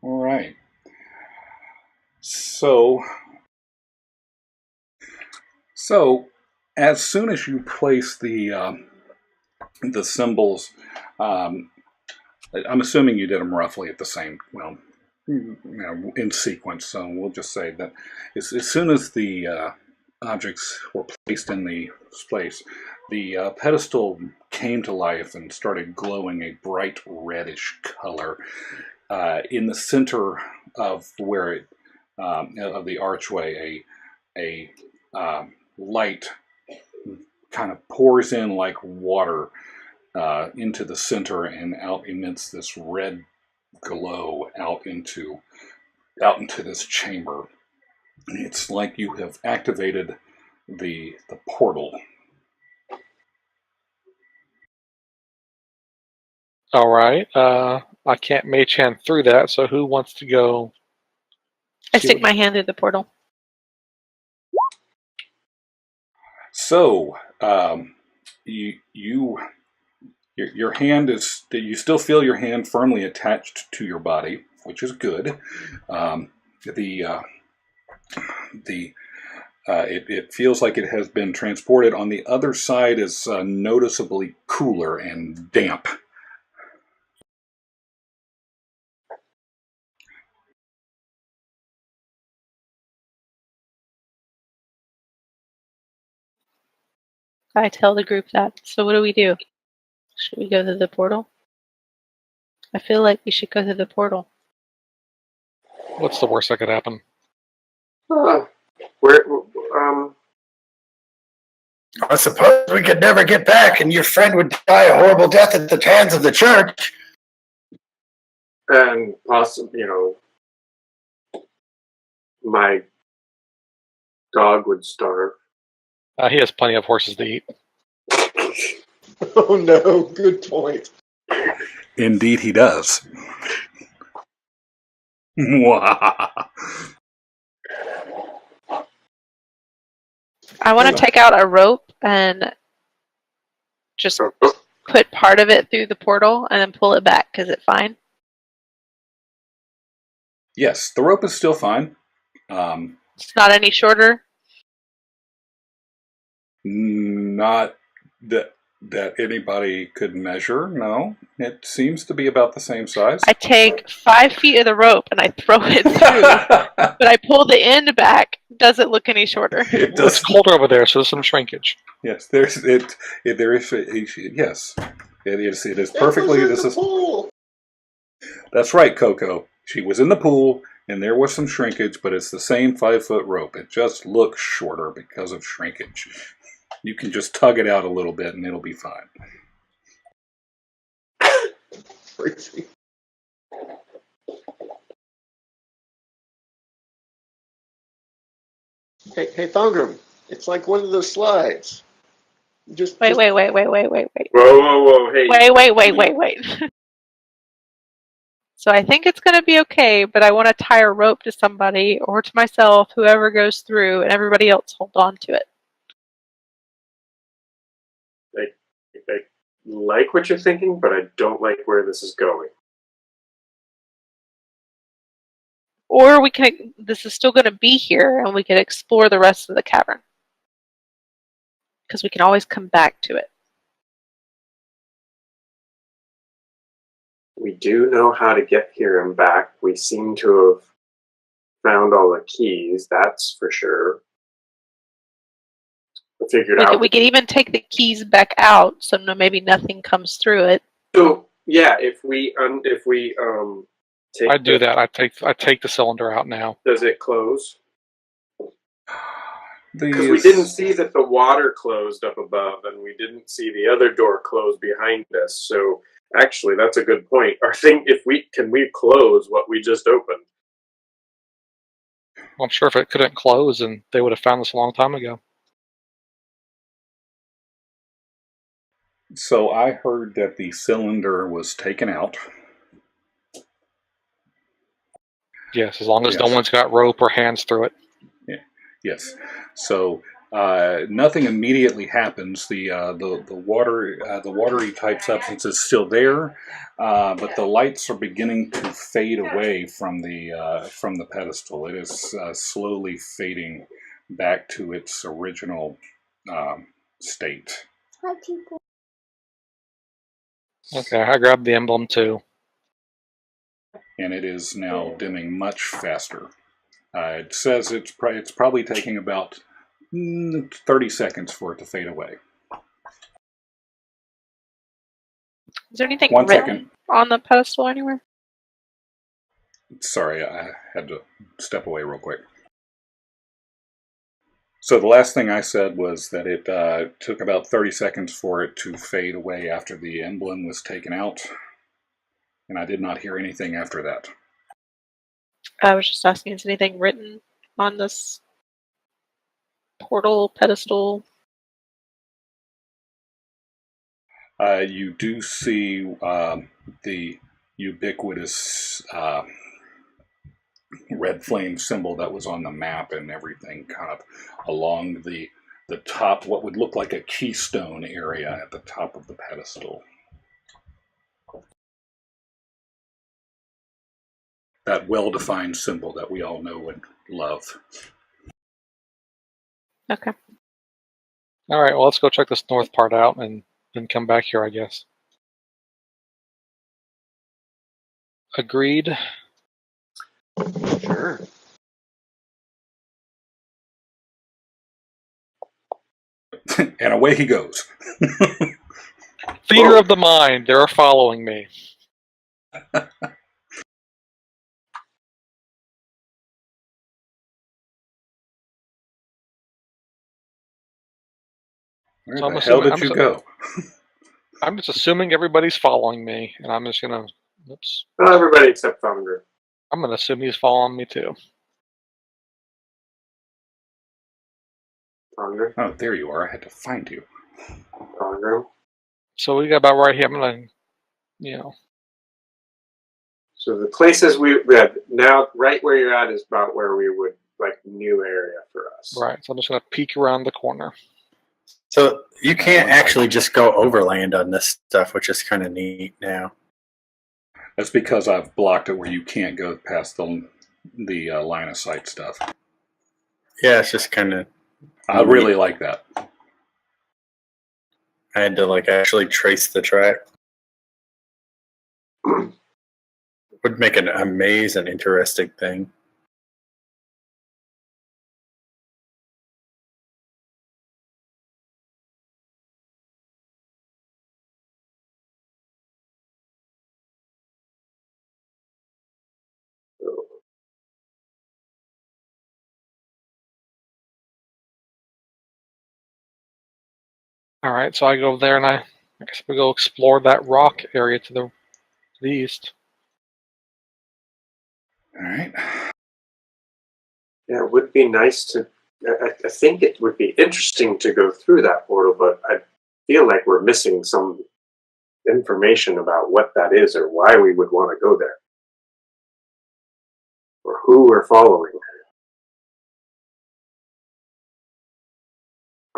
All right. So as soon as you place the symbols, um, I'm assuming you did them roughly at the same, well, in sequence. So we'll just say that as soon as the objects were placed in the space, the pedestal came to life and started glowing a bright reddish color. In the center of where it of the archway, a light kind of pours in like water into the center and out emits this red glow out into this chamber. It's like you have activated the portal. All right. I can't mage hand through that, so who wants to go? I stick my hand through the portal. So your hand is, you still feel your hand firmly attached to your body, which is good. It feels like it has been transported. On the other side is noticeably cooler and damp. I tell the group that. So what do we do? Should we go through the portal? I feel like we should go through the portal. What's the worst that could happen? I suppose we could never get back, and your friend would die a horrible death at the hands of the church. And possibly, my dog would starve. He has plenty of horses to eat. Oh no, good point. Indeed, he does. I want to take out a rope and just put part of it through the portal and then pull it back. Is it fine? Yes, the rope is still fine. It's not any shorter? Not that anybody could measure, no. It seems to be about the same size. I take 5 feet of the rope and I throw it through, but I pull the end back. Does it look any shorter? It does. It's colder over there, so there's some shrinkage. Yes, there is. Yes, it is perfectly. This is. Pool. That's right, Coco. She was in the pool, and there was some shrinkage, but it's the same 5-foot rope. It just looks shorter because of shrinkage. You can just tug it out a little bit, and it'll be fine. Crazy. Hey, Thongrim, it's like one of those slides. Wait. Whoa, hey. Wait. So I think it's going to be okay, but I want to tie a rope to somebody or to myself, whoever goes through, and everybody else hold on to it. I like what you're thinking, but I don't like where this is going. Or this is still going to be here, and we could explore the rest of the cavern. Because we can always come back to it. We do know how to get here and back. We seem to have found all the keys, that's for sure. We could even take the keys back out, so maybe nothing comes through it. So yeah, if we take. I do that. I take the cylinder out now. Does it close? Because we didn't see that the water closed up above, and we didn't see the other door close behind us. So actually, that's a good point. Can we close what we just opened? Well, I'm sure if it couldn't close, then they would have found this a long time ago. So I heard that the cylinder was taken out. Yes, as long as no Yes. one's got rope or hands through it. Yes. So nothing immediately happens. The water the watery type substance is still there, but the lights are beginning to fade away from the pedestal. It is slowly fading back to its original state. Okay, I grabbed the emblem too. And it is now dimming much faster. It says it's probably taking about 30 seconds for it to fade away. Is there anything 1 written second. on the pedestal anywhere? Sorry, I had to step away real quick. So the last thing I said was that it took about 30 seconds for it to fade away after the emblem was taken out. And I did not hear anything after that. I was just asking, is anything written on this portal pedestal? You do see the ubiquitous red flame symbol that was on the map and everything kind of along the top, what would look like a keystone area at the top of the pedestal. That well-defined symbol that we all know and love. Okay. All right, well, let's go check this north part out and then come back here, I guess. Agreed. Sure. And away he goes. Theater of the mind. They're following me. Where So the hell did you go? I'm just assuming everybody's following me, and I'm just gonna. Oops. Not everybody except Thunder. I'm gonna assume he's following me too. Thunder. Oh, there you are. I had to find you. Thunder. So we got about right here. I'm gonna, So the places we had now, right where you're at, is about where we would like new area for us. right. So I'm just gonna peek around the corner. So you can't actually just go overland on this stuff, which is kind of neat now. That's because I've blocked it where you can't go past the line of sight stuff. Yeah, it's just kind of. I really like that. I had to actually trace the track. Would make an amazing, interesting thing. All right. So I go over there, and I guess we go explore that rock area to the east. All right. Yeah, it would be nice to. I think it would be interesting to go through that portal, but I feel like we're missing some information about what that is or why we would want to go there, or who we're following,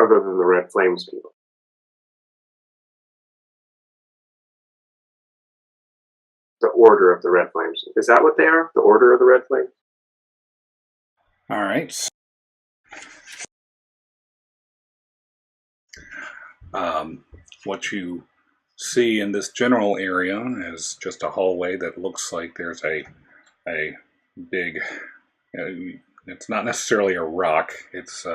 other than the Red Flames people. The Order of the Red Flames. Is that what they are? The Order of the Red Flames? All right. What you see in this general area is just a hallway that looks like there's a big. It's not necessarily a rock. It's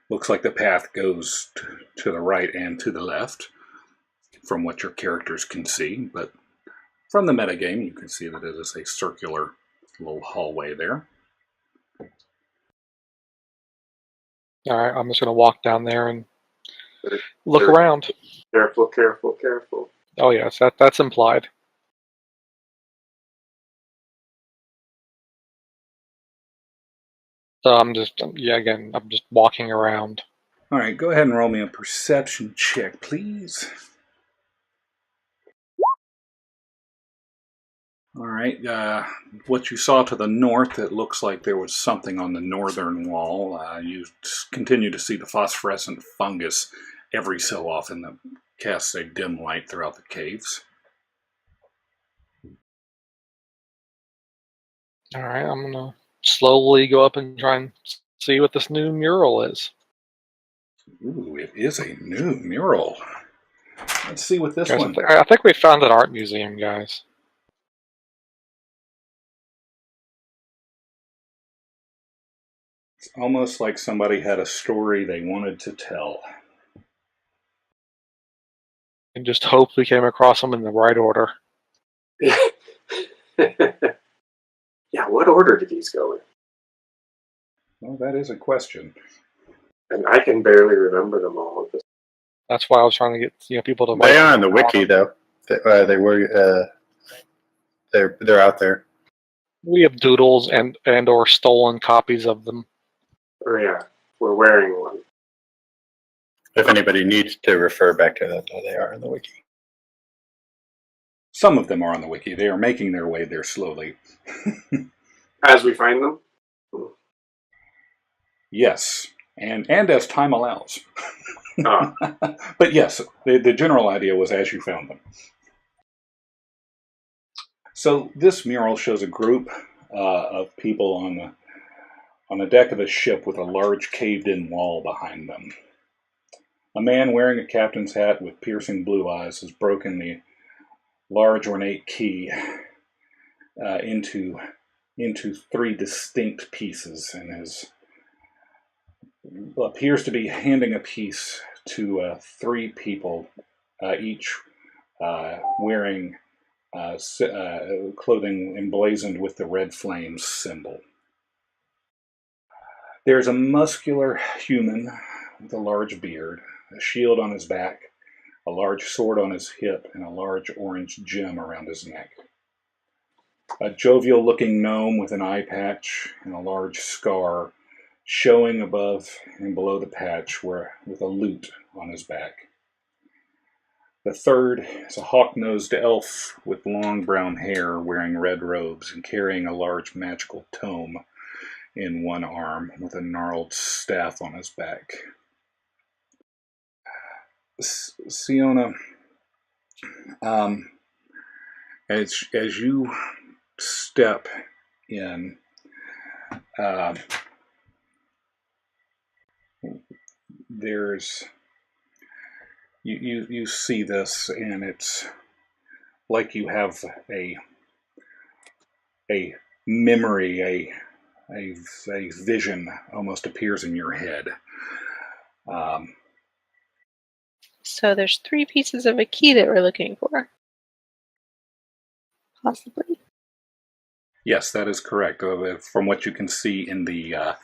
looks like the path goes to the right and to the left, from what your characters can see. But from the metagame, you can see that it is a circular little hallway there. All right. I'm just gonna walk down there and look around. Careful, careful, careful. Oh yes, that's implied. So I'm just walking around. All right, go ahead and roll me a perception check, please. All right, what you saw to the north, it looks like there was something on the northern wall. You continue to see the phosphorescent fungus every so often that casts a dim light throughout the caves. All right, I'm gonna slowly go up and try and see what this new mural is. Ooh, it is a new mural. Let's see what this Guys, one. I think we found an art museum, guys. It's almost like somebody had a story they wanted to tell. And just hope we came across them in the right order. Yeah, what order do these go in? Well, that is a question. And I can barely remember them all at this. That's why I was trying to get people to. They are on the wiki, though. They were. They're out there. We have doodles and or stolen copies of them. Oh yeah, we're wearing one. If anybody needs to refer back to that, they are on the wiki. Some of them are on the wiki. They are making their way there slowly. As we find them? Yes, and as time allows. Oh. But yes, the general idea was as you found them. So this mural shows a group of people on the deck of a ship with a large caved-in wall behind them. A man wearing a captain's hat with piercing blue eyes has broken the large ornate key into three distinct pieces and appears to be handing a piece to three people, each wearing clothing emblazoned with the red flames symbol. There's a muscular human with a large beard, a shield on his back, a large sword on his hip, and a large orange gem around his neck. A jovial-looking gnome with an eye patch and a large scar showing above and below the patch with a lute on his back. The third is a hawk-nosed elf with long brown hair wearing red robes and carrying a large magical tome in one arm with a gnarled staff on his back. Siona, as you step in, there's you see this, and it's like you have a memory, a vision almost appears in your head. So there's 3 pieces of a key that we're looking for. Possibly. Yes, that is correct. From what you can see in the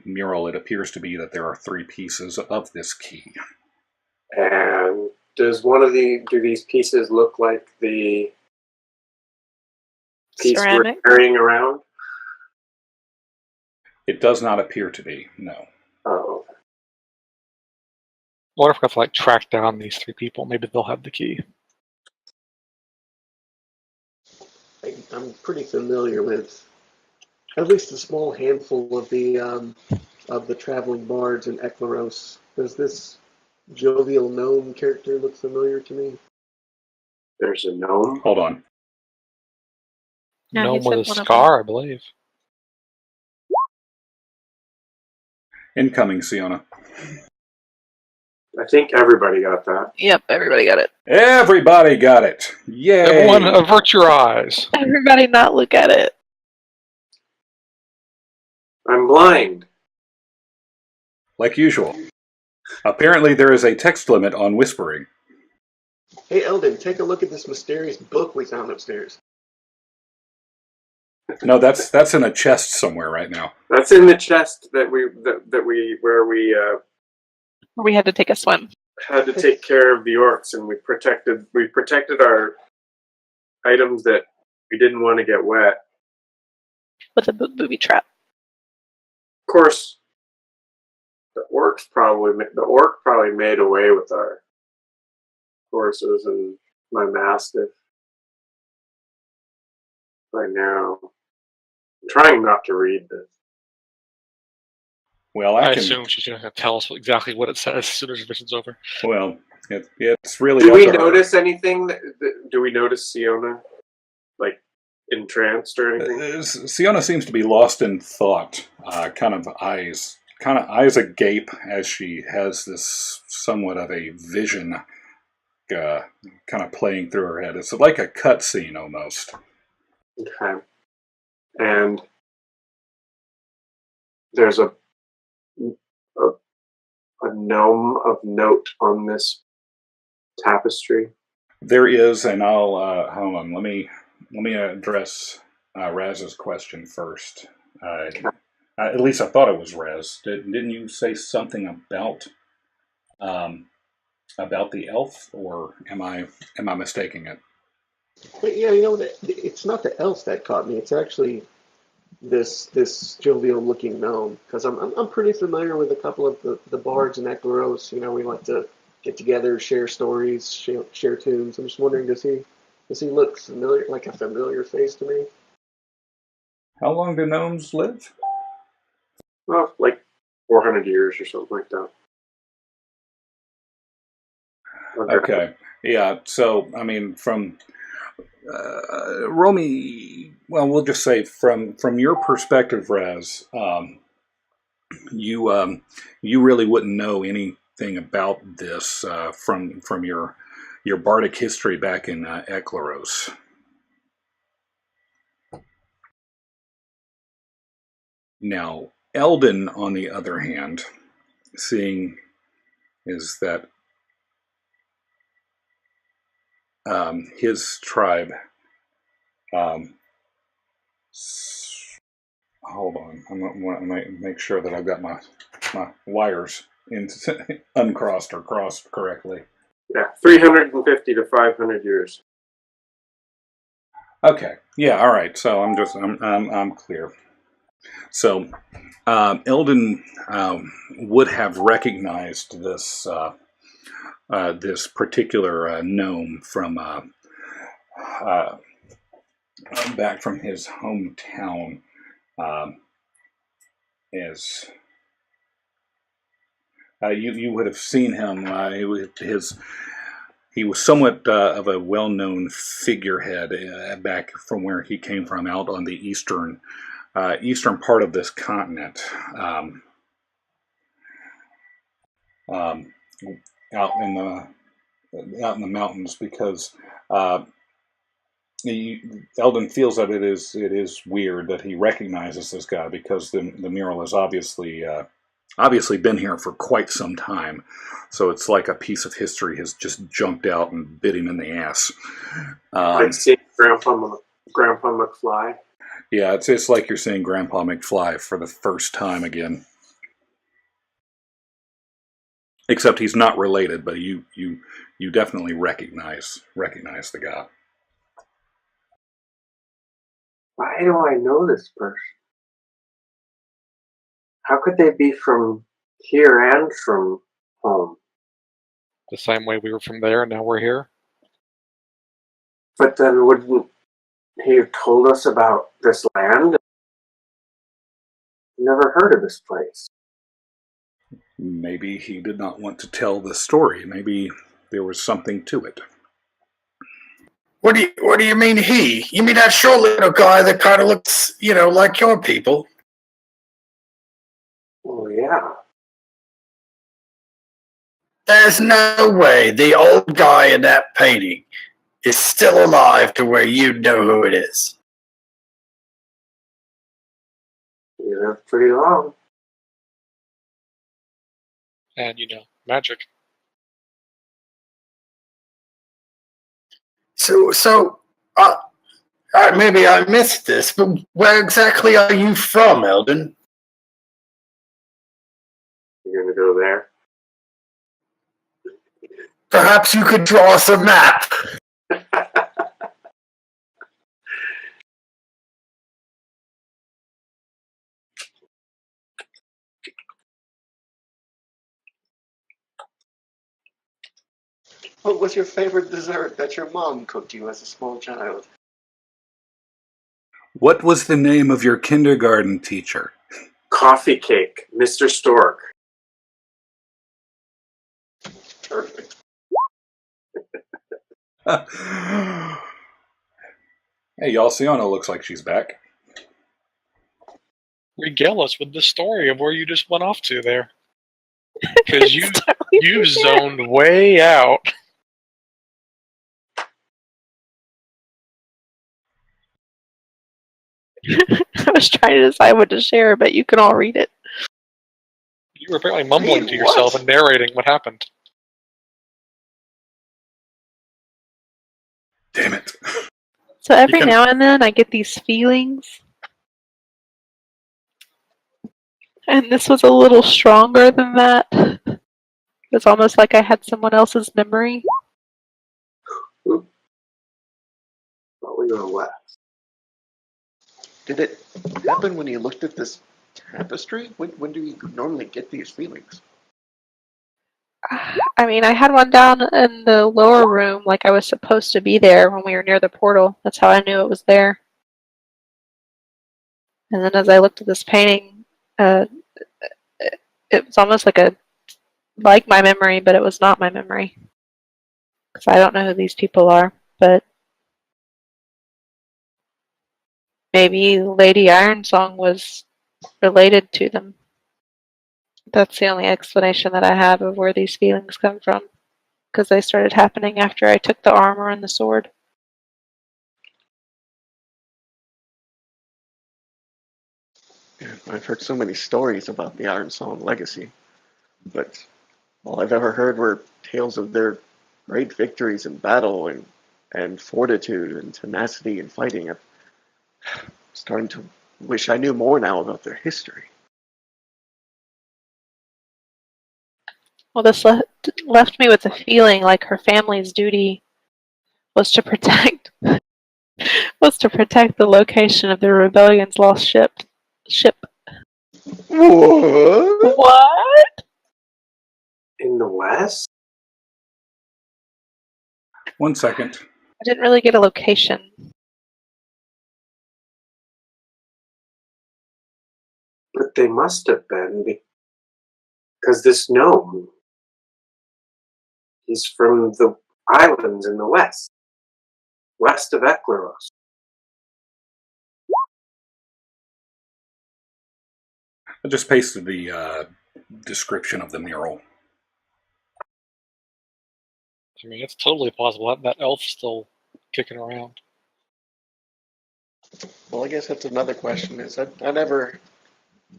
mural, it appears to be that there are 3 pieces of this key. And do these pieces look like the piece Ceramic. we're carrying around? It does not appear to be, no. Oh, okay. What if we have to track down these 3 people? Maybe they'll have the key. I'm pretty familiar with at least a small handful of the traveling bards in Ecleros. Does this jovial gnome character look familiar to me? There's a gnome. Hold on. No, Gnome he said with a one of scar, I believe. Incoming, Siona. I think everybody got that. Yep, everybody got it. Everybody got it. Yay! Everyone, avert your eyes. Everybody not look at it. I'm blind. Like usual. Apparently there is a text limit on whispering. Hey, Eldon, take a look at this mysterious book we found upstairs. No, that's in a chest somewhere right now. That's in the chest where We had to take a swim. had to take care of the orcs, and we protected our items that we didn't want to get wet. With a booby trap. course, the orc probably made away with our horses and my mastiff by now. I'm trying not to read this. Well, I I can. assume she's going to tell us exactly what it says as soon as the mission's over. Well, it's really. Do we up to her. notice anything? Do we notice Siona, like, entranced or anything? Siona seems to be lost in thought, kind of eyes agape as she has this somewhat of a vision kind of playing through her head. It's like a cutscene almost. Okay. And there's a gnome of note on this tapestry. There is, and I'll hold on. Let me address Raz's question first. At least I thought it was Raz. Didn't you say something about the elf, or am I mistaking it? But yeah, it's not the elf that caught me. It's actually this jovial-looking gnome, because I'm pretty familiar with a couple of the bards and Ecleros. We like to get together, share stories, share tunes. I'm just wondering, does he look familiar, like a familiar face to me? How long do gnomes live? Well, like 400 years or something like that. Okay. Yeah. So I mean, from Romy, well, we'll just say from your perspective, Raz, you really wouldn't know anything about this from your bardic history back in Ecleros. Now, Eldon, on the other hand, seeing is that his tribe. Hold on, I'm going to make sure that I've got my wires uncrossed or crossed correctly. Yeah, 350 to 500 years. Okay. Yeah. All right. So I'm clear. So Eldon would have recognized this this particular gnome from back from his hometown. As you would have seen him, he was somewhat of a well-known figurehead back from where he came from, out on the eastern part of this continent, out in the mountains, because Eldon feels that it is weird that he recognizes this guy, because the mural has obviously been here for quite some time. So it's like a piece of history has just jumped out and bit him in the ass. Like seeing Grandpa McFly. Yeah, it's like you're seeing Grandpa McFly for the first time again. Except he's not related, but you definitely recognize the guy. Why do I know this person? How could they be from here and from home? The same way we were from there and now we're here. But then wouldn't he have told us about this land? Never heard of this place. Maybe he did not want to tell the story. Maybe there was something to it. What do you mean he? You mean that short little guy that kind of looks, like your people? Oh, yeah. There's no way the old guy in that painting is still alive to where you know who it is. You live pretty long. And, magic. So, maybe I missed this, but where exactly are you from, Eldon? You're going to go there? Perhaps you could draw us a map. What was your favorite dessert that your mom cooked you as a small child? What was the name of your kindergarten teacher? Coffee cake, Mr. Stork. Perfect. Hey, y'all, Sienna looks like she's back. Regale us with the story of where you just went off to there. Because It's totally you fair. zoned way out. I was trying to decide what to share, but you can all read it. You were apparently mumbling Read to yourself what? and narrating what happened. Damn it. So every can- now and then I get these feelings. And this was a little stronger than that. It's almost like I had someone else's memory. Thought we were left. Did it happen when you looked at this tapestry? When do you normally get these feelings? I mean, I had one down in the lower room, like I was supposed to be there when we were near the portal. That's how I knew it was there. And then as I looked at this painting, uh, it was almost like my memory, but it was not my memory. Because I don't know who these people are, but maybe Lady Ironsong was related to them. That's the only explanation that I have of where these feelings come from. Because they started happening after I took the armor and the sword. I've heard so many stories about the Iron Song legacy, but all I've ever heard were tales of their great victories in battle and fortitude and tenacity in fighting. I'm starting to wish I knew more now about their history. Well, this left me with a feeling like her family's duty was to protect the location of the rebellion's lost ship. What? What? In the West? 1 second. I didn't really get a location. But they must have been, because this gnome, he's from the islands in the west of Ecleros. I just pasted the description of the mural. I mean, it's totally possible that elf's still kicking around. Well, I guess that's another question. Is I never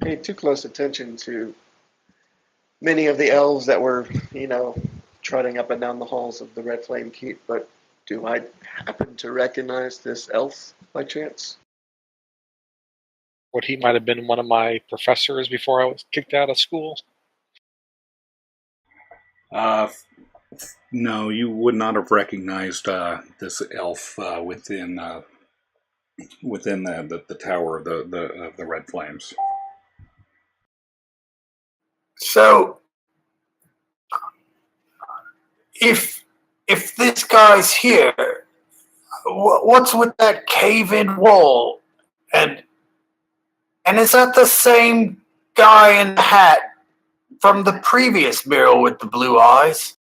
paid too close attention to many of the elves that were, trotting up and down the halls of the Red Flame Keep, but do I happen to recognize this elf by chance? What he might have been one of my professors before I was kicked out of school. No, you would not have recognized this elf within the tower of the Red Flames. So, if this guy's here, what's with that cave-in wall? And is that the same guy in the hat from the previous mural with the blue eyes?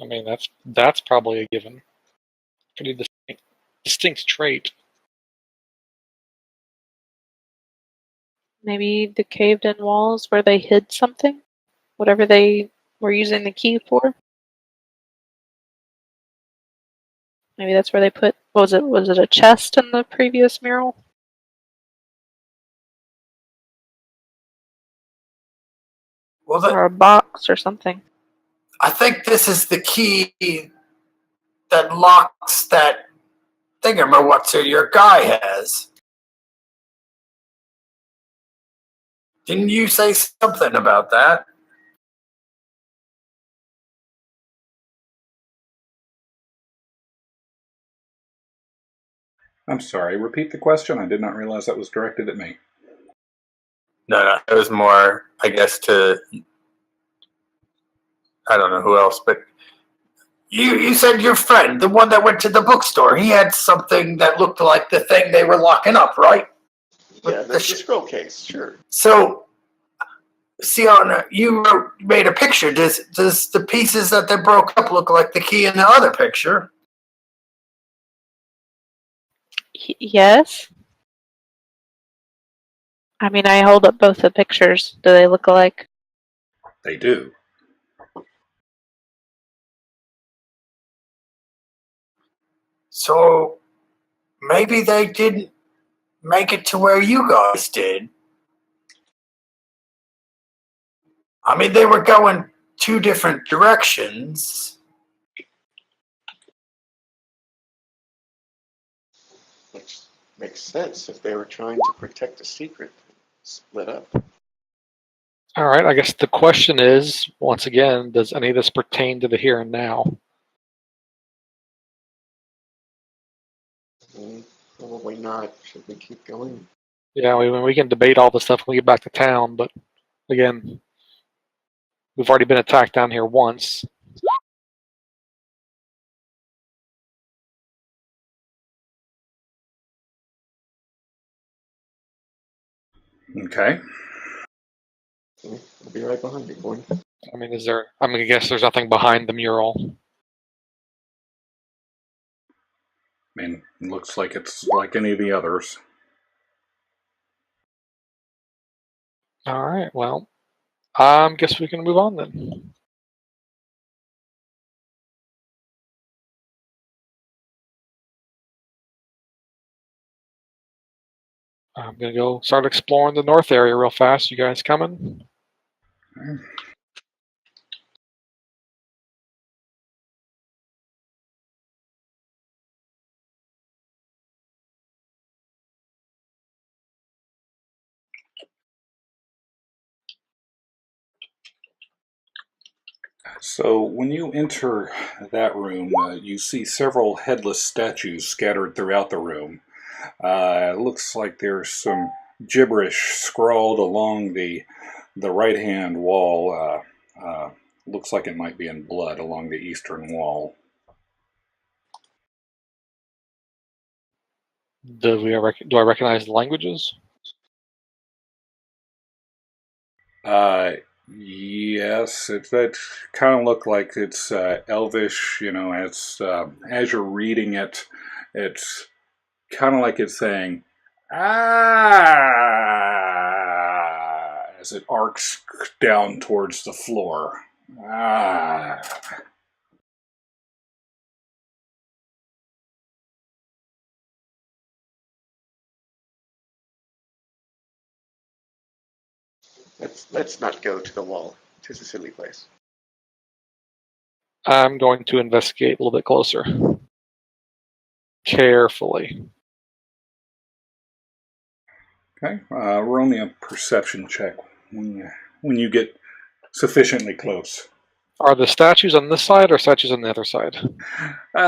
I mean, that's probably a given. Pretty distinct trait. Maybe the caved in walls where they hid something? Whatever they were using the key for? Maybe that's where they put. Was it a chest in the previous mural? Well, Or a box or something? I think this is the key that locks that thingamawhat's your guy has. Didn't you say something about that? I'm sorry, repeat the question. I did not realize that was directed at me. No, it was more, I guess, to I don't know who else, but You said your friend, the one that went to the bookstore, he had something that looked like the thing they were locking up, right? Yeah, the scroll case, sure. So, Sienna, you made a picture. Does the pieces that they broke up look like the key in the other picture? Yes. I mean, I hold up both the pictures. Do they look alike? They do. So, maybe they didn't make it to where you guys did. I mean, they were going two different directions. Which makes sense if they were trying to protect a secret. Split up. All right, I guess the question is, once again, does any of this pertain to the here and now? Probably not. Should we keep going? Yeah, we can debate all the stuff when we get back to town, but again, we've already been attacked down here once. Okay. I'll be right behind you, boy. I mean, I guess there's nothing behind the mural. I mean, it looks like it's like any of the others. All right, well, I guess we can move on then. I'm gonna go start exploring the north area real fast. You guys coming? Okay. So when you enter that room, you see several headless statues scattered throughout the room. It looks like there's some gibberish scrawled along the right-hand wall. Looks like it might be in blood along the eastern wall. Do I recognize the languages? Yes, it kind of look like it's Elvish. You know, as you're reading it, it's kind of like it's saying "ah" as it arcs down towards the floor. Ah. Let's not go to the wall. Tis a silly place. I'm going to investigate a little bit closer. Carefully. Okay, roll me a perception check when you get sufficiently close. Are the statues on this side or statues on the other side?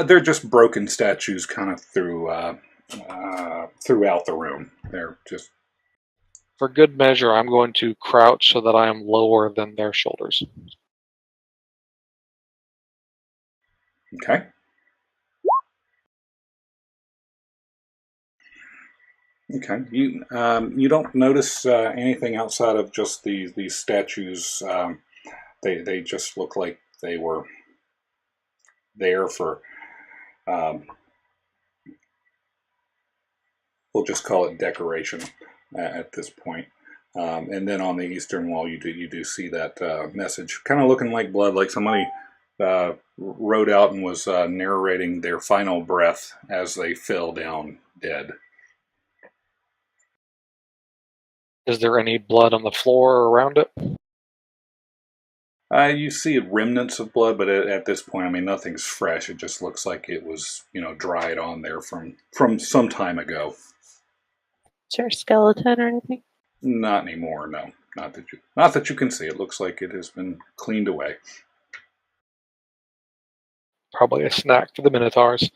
They're just broken statues, kind of throughout the room. They're just For good measure, I'm going to crouch so that I am lower than their shoulders. okay. Okay, you don't notice anything outside of just these statues. They just look like they were there for. We'll just call it decoration at this point. And then on the eastern wall, you do see that message, kind of looking like blood, like somebody wrote out and was narrating their final breath as they fell down dead. Is there any blood on the floor or around it? You see remnants of blood, but at this point, I mean, nothing's fresh. It just looks like it was, dried on there from some time ago. Is there a skeleton or anything? Not anymore, no. Not that you can see. It looks like it has been cleaned away. Probably a snack for the Minotaurs.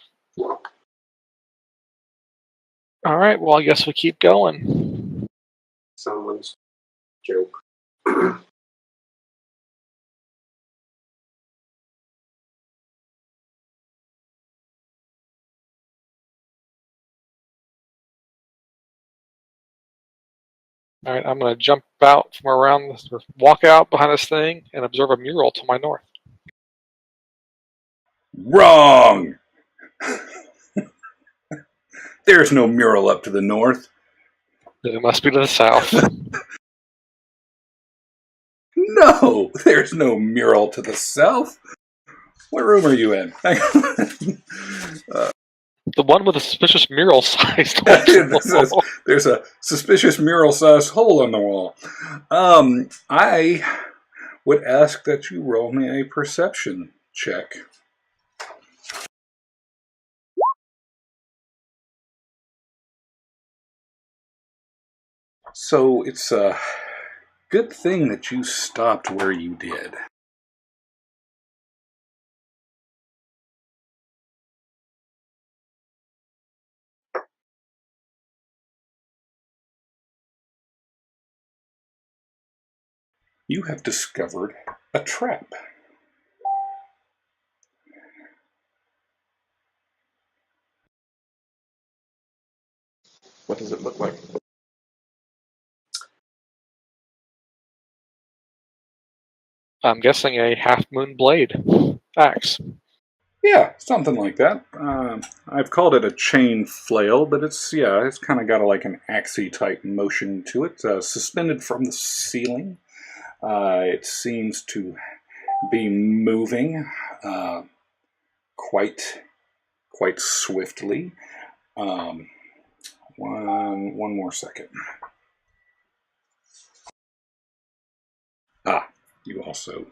Alright, well, I guess we keep going. Someone's joke. All right, I'm going to jump out from around this, or walk out behind this thing and observe a mural to my north. Wrong! There's no mural up to the north. It must be to the south. No, there's no mural to the south. What room are you in? Hang on. The one with the suspicious mural-sized hole in the wall. There's a suspicious mural-sized hole in the wall. I would ask that you roll me a perception check. So it's a good thing that you stopped where you did. You have discovered a trap. What does it look like? I'm guessing a half-moon blade axe. Yeah, something like that. I've called it a chain flail, but it's kind of got like an axie type motion to it, suspended from the ceiling. It seems to be moving quite swiftly. One more second. You also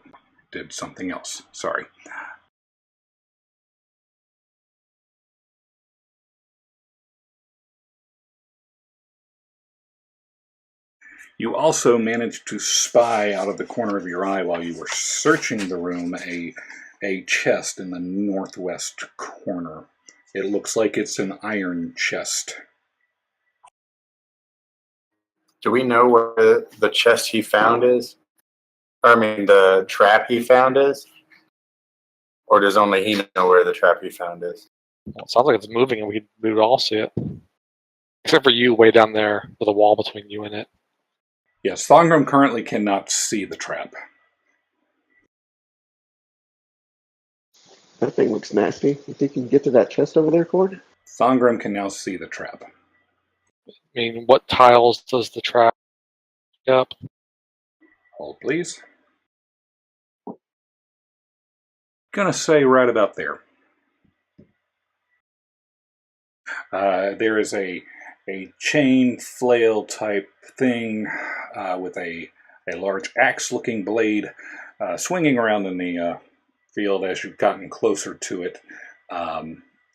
did something else. Sorry. You also managed to spy out of the corner of your eye while you were searching the room a chest in the northwest corner. It looks like it's an iron chest. Do we know where the chest he found is? I mean, the trap he found is? Or does only he know where the trap he found is? Well, it sounds like it's moving, and we would all see it. Except for you way down there with a wall between you and it. Yes, Thongram currently cannot see the trap. That thing looks nasty. You think you can get to that chest over there, Cord? Thongram can now see the trap. I mean, what tiles does the trap up? Hold, please. Gonna say right about there. There is a chain flail type thing with a large axe-looking blade swinging around in the field as you've gotten closer to it.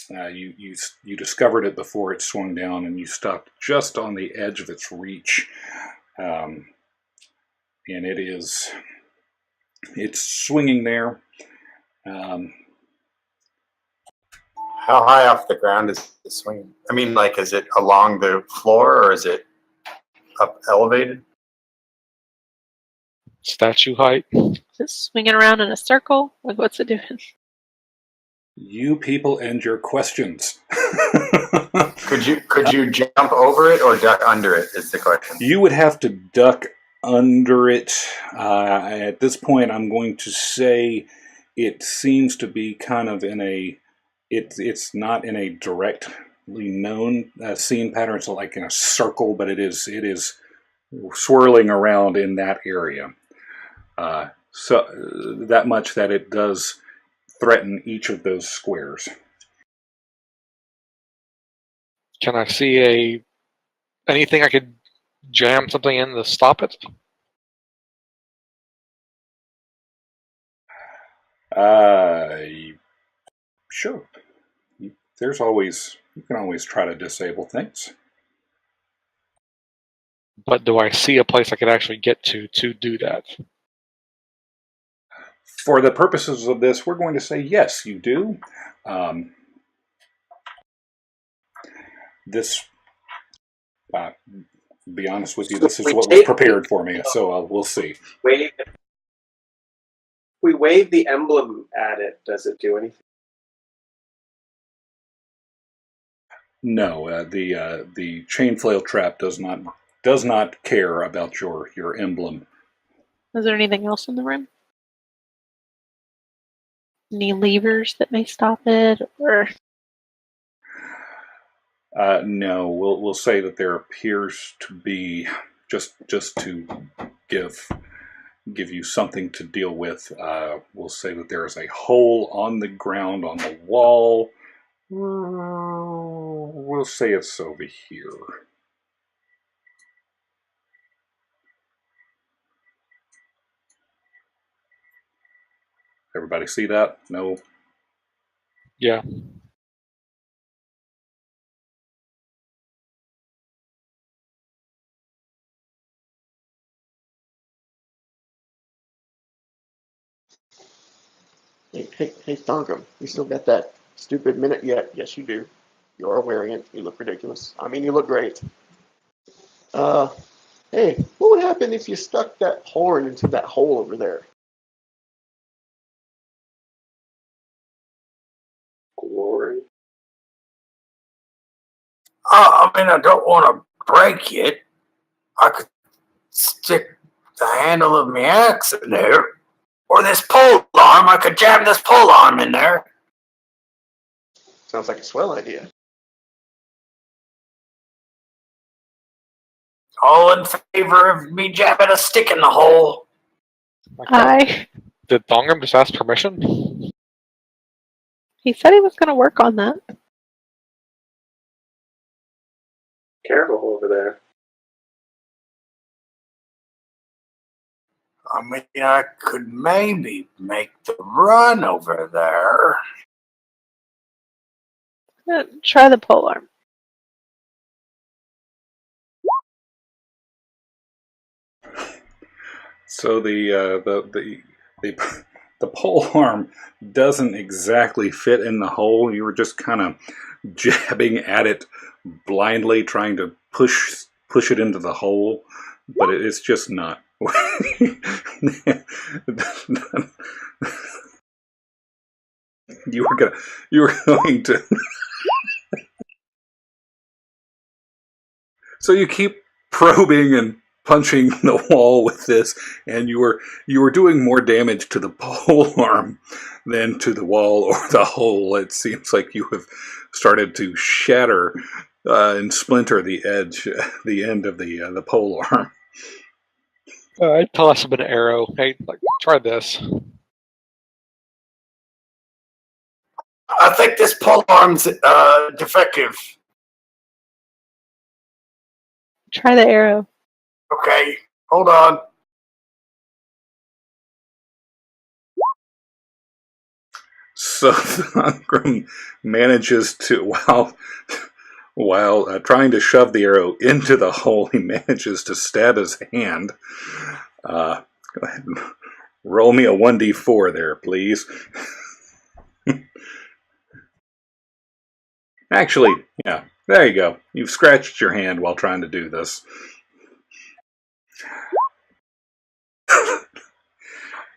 You discovered it before it swung down, and you stopped just on the edge of its reach. And it's swinging there. How high off the ground is it swinging? I mean, like, is it along the floor or is it up elevated? Statue height. Is it swinging around in a circle? Like, what's it doing? You people and your questions. Could you jump over it or duck under it is the question. You would have to duck under it. At this point, I'm going to say it seems to be kind of in a... It's not in a directly known scene pattern. It's like in a circle, but it is swirling around in that area. So that much that it does threaten each of those squares. Can I see anything I could jam something in to stop it? Sure. You can always try to disable things. But do I see a place I could actually get to do that? For the purposes of this, we're going to say yes, you do. Be honest with you, this is what was prepared for me, so we'll see. We wave the emblem at it. Does it do anything? No, the chain flail trap does not does not care about your emblem. Is there anything else in the room? Any levers that may stop it, or No, we'll say that there appears to be just to give you something to deal with. We'll say that there is a hole on the ground on the wall. We'll say it's over here. Everybody see that? No? Yeah. Hey, Thongum, you still got that stupid minute yet? Yes, you do. You're wearing it. You look ridiculous. I mean, you look great. Uh, hey, what would happen if you stuck that horn into that hole over there? Glory. I mean, I don't want to break it. I could stick the handle of my axe in there. Or this pole arm. I could jam this pole arm in there. Sounds like a swell idea. All in favor of me jamming a stick in the hole. I. Did Thongam just ask permission? He said he was going to work on that. Careful over there. I mean, I could maybe make the run over there. Try the pole arm. So the pole arm doesn't exactly fit in the hole. You were just kind of jabbing at it blindly, trying to push it into the hole, but it's just not. You were going to. So you keep probing and punching the wall with this, and you were doing more damage to the pole arm than to the wall or the hole. It seems like you have started to shatter and splinter the end of the pole arm. I'd toss him an arrow. Hey, try this. I think this pole arm's defective. Try the arrow. Okay, hold on. So Thongram manages to, while trying to shove the arrow into the hole, he manages to stab his hand. Go ahead and roll me a 1d4 there, please. Actually, yeah, there you go. You've scratched your hand while trying to do this.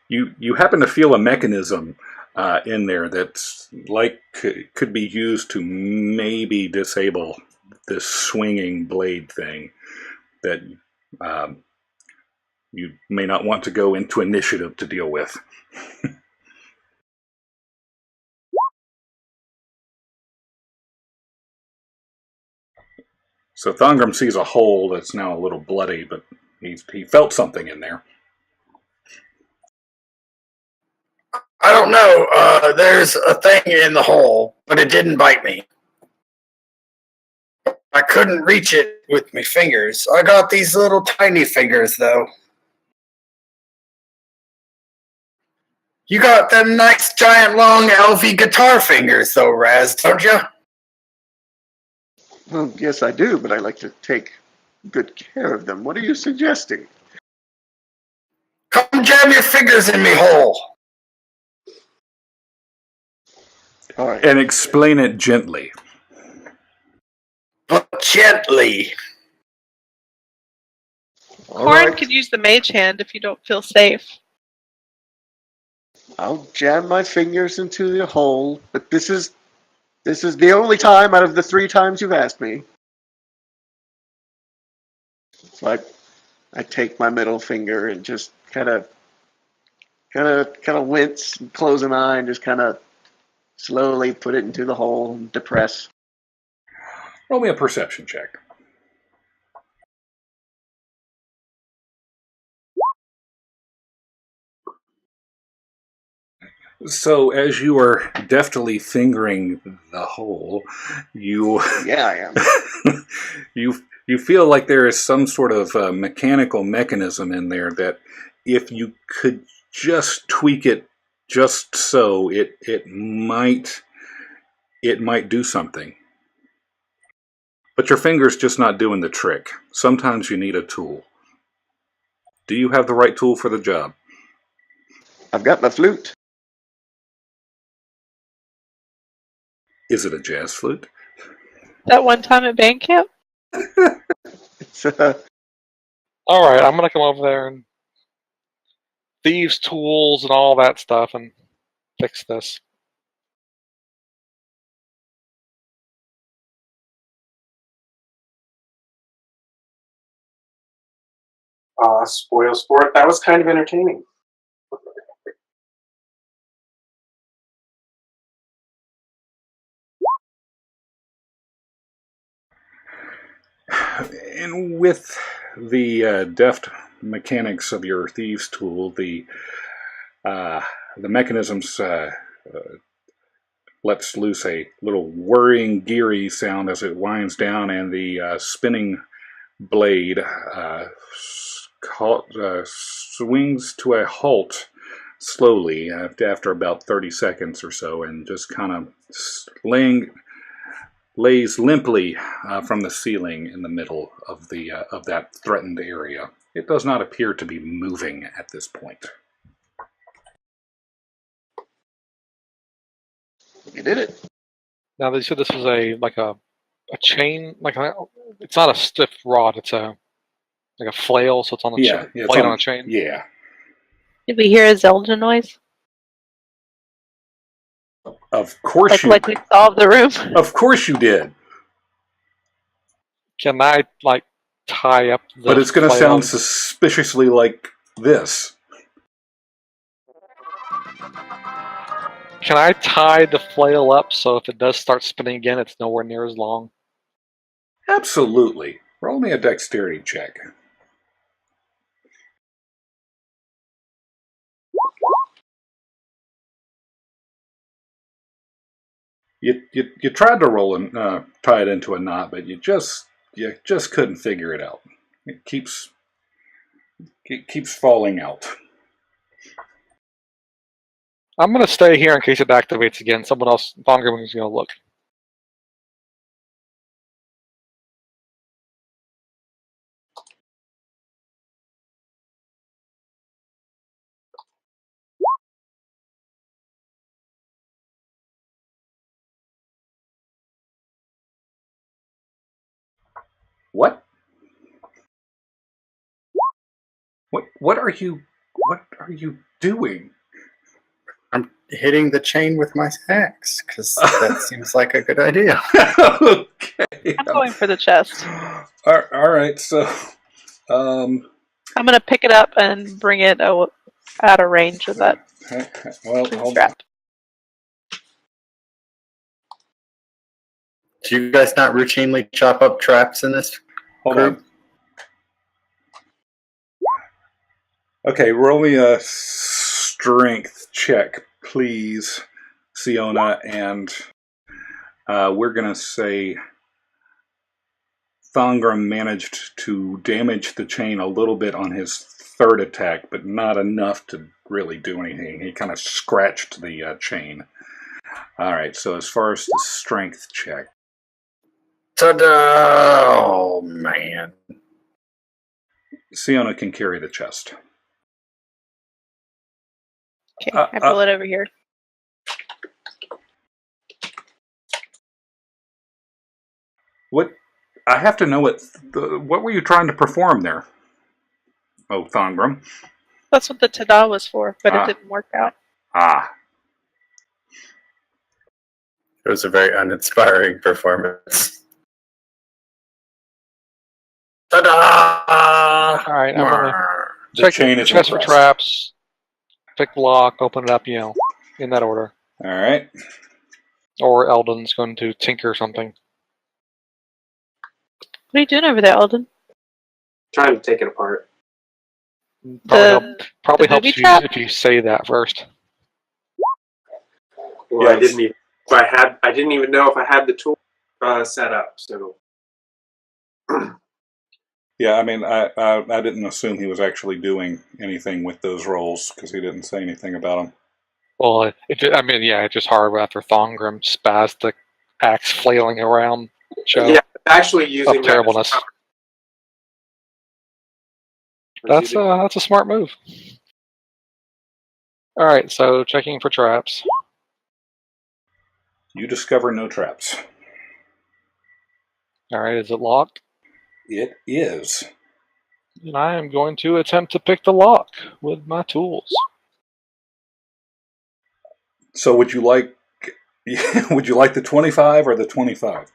You happen to feel a mechanism in there that's could be used to maybe disable this swinging blade thing that you may not want to go into initiative to deal with. So Thongram sees a hole that's now a little bloody, but he felt something in there. I don't know. There's a thing in the hole, but it didn't bite me. I couldn't reach it with my fingers. I got these little tiny fingers, though. You got them nice, giant, long, elfy guitar fingers, though, Raz, don't you? Well, yes, I do, but I like to take good care of them. What are you suggesting? Come jam your fingers in me hole. All right. And explain it gently. But gently. All Corin right. could use the mage hand if you don't feel safe. I'll jam my fingers into the hole, but this is the only time out of the 3 times you've asked me. So I take my middle finger and just kind of wince and close an eye and just kind of slowly put it into the hole and depress. Roll me a perception check. So, as you are deftly fingering the hole, you Yeah, I am. you feel like there is some sort of mechanical mechanism in there that, if you could just tweak it just so, it might do something. But your finger's just not doing the trick. Sometimes you need a tool. Do you have the right tool for the job? I've got my flute. Is it a jazz flute? That one time at band camp? It's All right, I'm gonna come over there and thieves' tools and all that stuff and fix this. Spoil sport. That was kind of entertaining. And with the deft mechanics of your thieves' tool, the mechanisms lets loose a little whirring, geary sound as it winds down, and the spinning blade swings to a halt slowly after about 30 seconds or so, and just kind of lays limply from the ceiling in the middle of that threatened area. It does not appear to be moving at this point. You did it. Now they said this is a chain, it's not a stiff rod. It's a flail, so it's on the blade on a chain. Yeah. Did we hear a Zelda noise? Of course like we solved the room? Of course you did. Can I tie up the But it's going to flail? sound suspiciously like this. Can I tie the flail up so if it does start spinning again, it's nowhere near as long? Absolutely. Roll me a dexterity check. You tried to roll and tie it into a knot, but you just couldn't figure it out. It keeps falling out. I'm gonna stay here in case it activates again. Someone else, Thongrim, is gonna look. What? What are you doing? I'm hitting the chain with my axe because that seems like a good idea. Okay. I'm going for the chest. All right. So, I'm going to pick it up and bring it out of range of that strap. Do you guys not routinely chop up traps in this group? Okay, roll me a strength check, please, Siona, and we're going to say Thongrim managed to damage the chain a little bit on his third attack, but not enough to really do anything. He kind of scratched the chain. All right, so as far as the strength check. Ta-da! Oh, man. Siona can carry the chest. Okay, I pull it over here. What? I have to know what were you trying to perform there? Oh, Thongrim. That's what the ta-da was for, but it didn't work out. It was a very uninspiring performance. Ta-da! right, I'm gonna The check chain the is chest for impressed. traps, pick the lock, open it up, in that order. All right. Or Eldon's going to tinker something. What are you doing over there, Alden? Trying to take it apart. Probably the booby helps trap? if you say that first. Well, Yes. I didn't even know if I had the tool set up. So Yeah, I mean, I didn't assume he was actually doing anything with those rolls because he didn't say anything about them. Well, it's just hard after Thongrim's spastic axe flailing around show yeah, actually using of that as terribleness. cover. I was using- That's a smart move. All right, so checking for traps. You discover no traps. All right, is it locked? It is. And I am going to attempt to pick the lock with my tools. So would you like the 25 or the 25?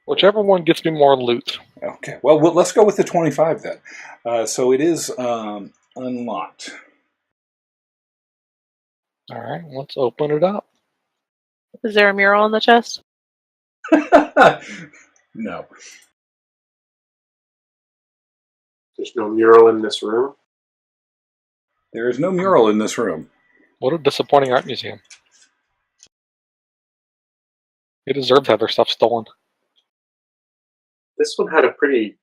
Whichever one gets me more loot. Okay. Well, let's go with the 25 then. So it is unlocked. All right, let's open it up. Is there a mural on the chest? No. There's no mural in this room. There is no mural in this room. What a disappointing art museum. They deserve to have their stuff stolen. This one had a pretty.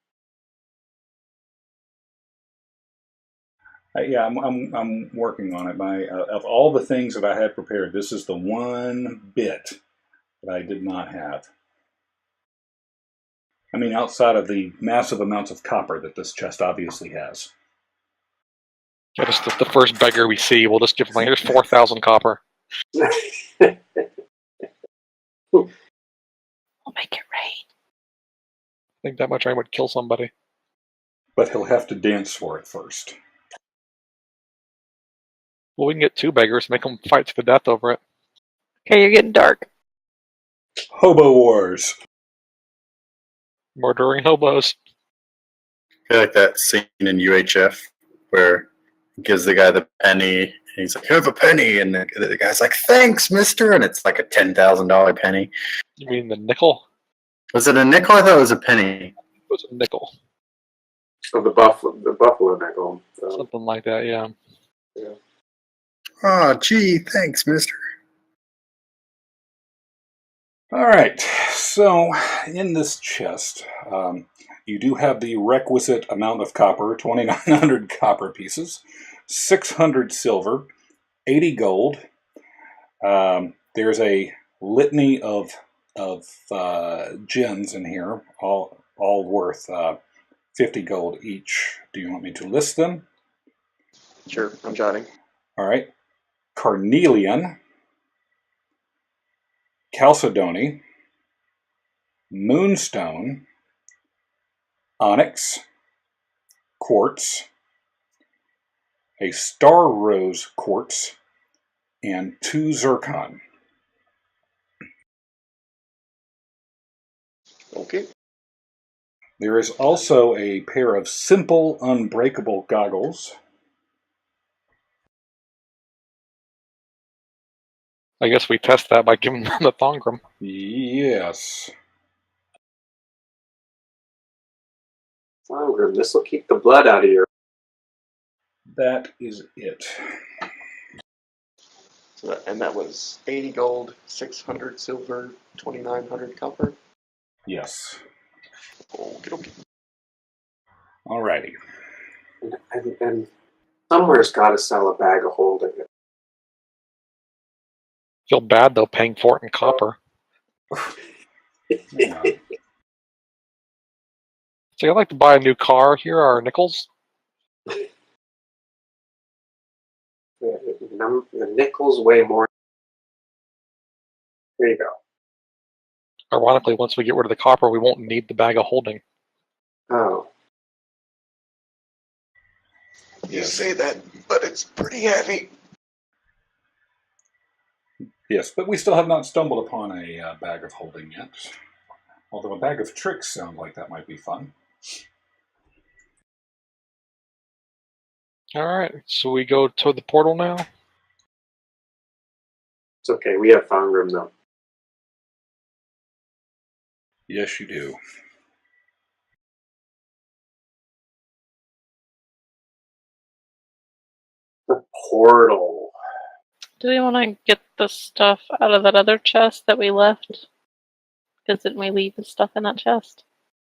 Yeah, I'm working on it. Of all the things that I had prepared, this is the one bit that I did not have. I mean, outside of the massive amounts of copper that this chest obviously has. Yeah, just the first beggar we see, we'll just give him here's 4,000 copper. We'll make it rain. I think that much rain would kill somebody. But he'll have to dance for it first. Well, we can get 2 beggars, make them fight to the death over it. Okay, you're getting dark. Hobo Wars. Murdering hobos. I feel like that scene in UHF where he gives the guy the penny, and he's like, "Have a penny," and the guy's like, "Thanks, mister," and it's like a $10,000 penny. You mean the nickel? Was it a nickel? I thought it was a penny. It was a nickel. Of the buffalo nickel. Something like that, yeah. Oh, gee, thanks, mister. All right, so in this chest, you do have the requisite amount of copper, 2,900 copper pieces, 600 silver, 80 gold. There's a litany of gems in here, all worth 50 gold each. Do you want me to list them? Sure, I'm jotting. All right. Carnelian, Chalcedony, Moonstone, Onyx, Quartz, a Star Rose Quartz, and 2 Zircon. Okay. There is also a pair of simple unbreakable goggles. I guess we test that by giving them the Thongrim. Yes. Thongrim, this will keep the blood out of your. That is it. So that was 80 gold, 600 silver, 2,900 copper. Yes. Okay. Alrighty. And somewhere's got to sell a bag of holding it. Feel bad though, paying for it in copper. Yeah. So I'd like to buy a new car. Here are nickels. The nickels weigh more. There you go. Ironically, once we get rid of the copper, we won't need the bag of holding. Oh. You say that, but it's pretty heavy. Yes, but we still have not stumbled upon a bag of holding yet. Although a bag of tricks sound like that might be fun. Alright, so we go to the portal now? It's okay. We have Thongrim though. Yes, you do. The portal. Do we want to get the stuff out of that other chest that we left? Because didn't we leave the stuff in that chest?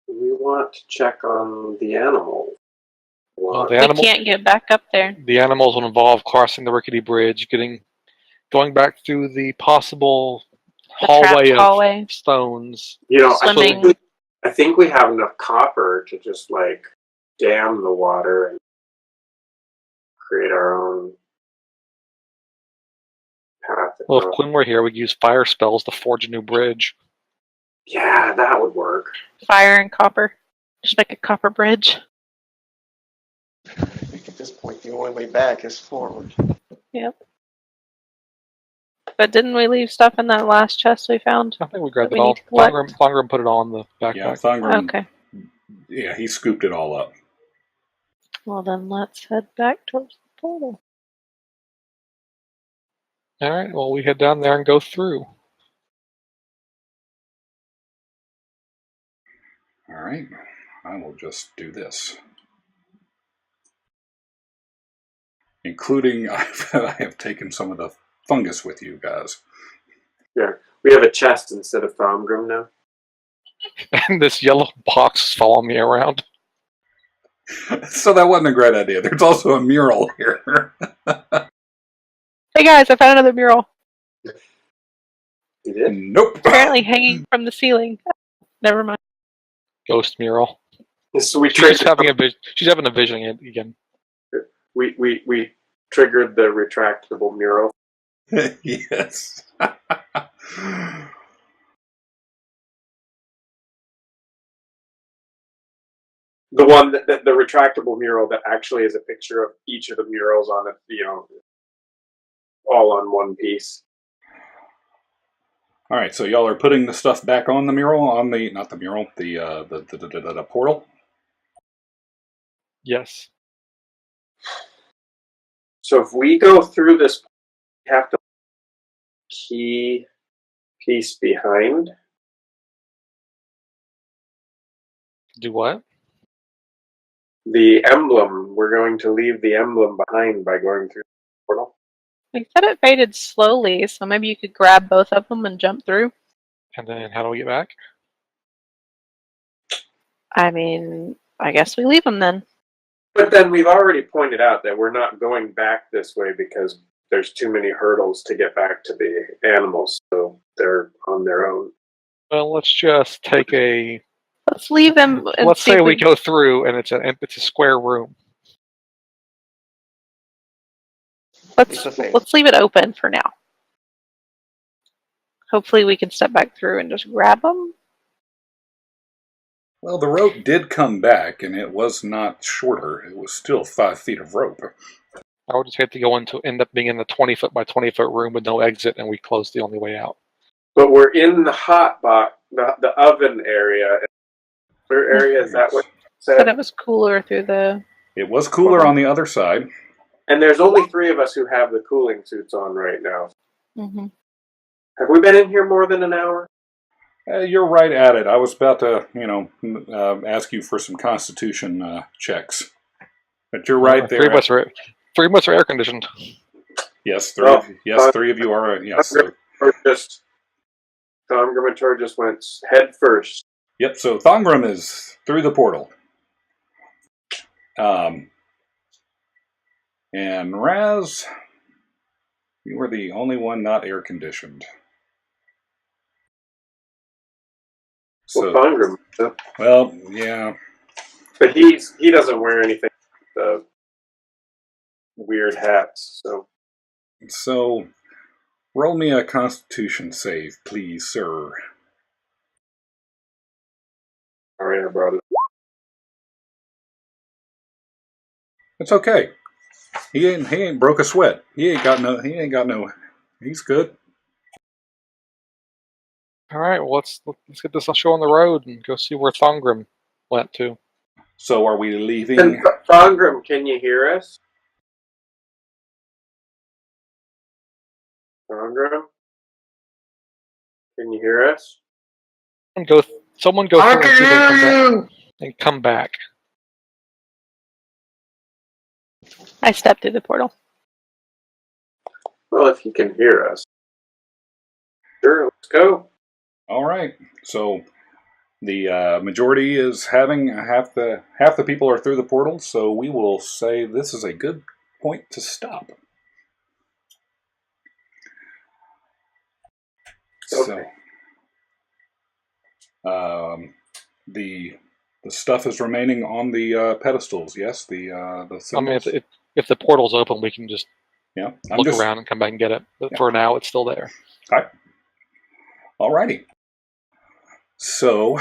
We want to check on the animal. Well, We can't get back up there. The animals will involve crossing the rickety bridge, going back through the possible trapped hallway. of stones. You know, Swimming. I think we have enough copper to just like dam the water and create our own path. Well, if Quinn were here, we'd use fire spells to forge a new bridge. Yeah, that would work. Fire and copper. Just make a copper bridge. I think at this point the only way back is forward. Yep. But didn't we leave stuff in that last chest we found? I think we grabbed That it we all. need to collect? Thongrim put it all in the backpack. Yeah, Thongrim. Okay. Yeah, he scooped it all up. Well, then let's head back towards the portal. Alright, well, we head down there and go through. All right, I will just do this. Including, I have taken some of the fungus with you guys. Yeah, we have a chest instead of Thongrim now. And this yellow box is following me around. So that wasn't a great idea. There's also a mural here. Hey guys, I found another mural. You did? Nope. Apparently hanging from the ceiling. Never mind. Ghost mural. So we She's triggered. She's having a vision again. We triggered the retractable mural. Yes. The one the retractable mural that actually is a picture of each of the murals on it, all on one piece. All right, so y'all are putting the stuff back on the mural, not the mural, the portal. Yes. So if we go through this, we have to key piece behind. Do what? The emblem. We're going to leave the emblem behind by going through the portal. They said it faded slowly, so maybe you could grab both of them and jump through. And then how do we get back? I mean, I guess we leave them then. But then we've already pointed out that we're not going back this way because there's too many hurdles to get back to the animals, so they're on their own. Well, let's just take a... Let's leave them. And let's say we go through and it's a square room. Let's leave it open for now. Hopefully we can step back through and just grab them. Well, the rope did come back, and it was not shorter. It was still 5 feet of rope. I would just hate to end up being in the 20-foot by 20-foot room with no exit, and we close the only way out. But we're in the hot box, the oven area. Where area is that? What you said? But it was cooler through the... It was cooler on the other side. And there's only 3 of us who have the cooling suits on right now. Mm-hmm. Have we been in here more than an hour? You're right at it. I was about to, ask you for some constitution checks. But you're right there. 3 of us are air conditioned. Yes, three of you are. Yes. So. Thongrim and Tor just went head first. Yep. So Thongrim is through the portal. And Raz, you were the only one not air conditioned. So, Thongrim. Well, yeah. But he doesn't wear anything. Weird hats. So, roll me a Constitution save, please, sir. All right, I brought it. It's okay. He ain't broke a sweat. He ain't got no. He's good. All right, well, let's get this show on the road and go see where Thongrim went to. So, are we leaving? Thongrim, can you hear us? Sandra? Can you hear us? Someone go I through and can see if they come back. hear you! And come back. I stepped through the portal. Well, if you can hear us. Sure, let's go. All right. So the majority is having half the people are through the portal. So we will say this is a good point to stop. Okay. So the stuff is remaining on the pedestals. Yes, the I mean, symbols. if the portal's open, we can just Yeah, look around and come back and get it. But for now, it's still there. Okay. Alrighty. So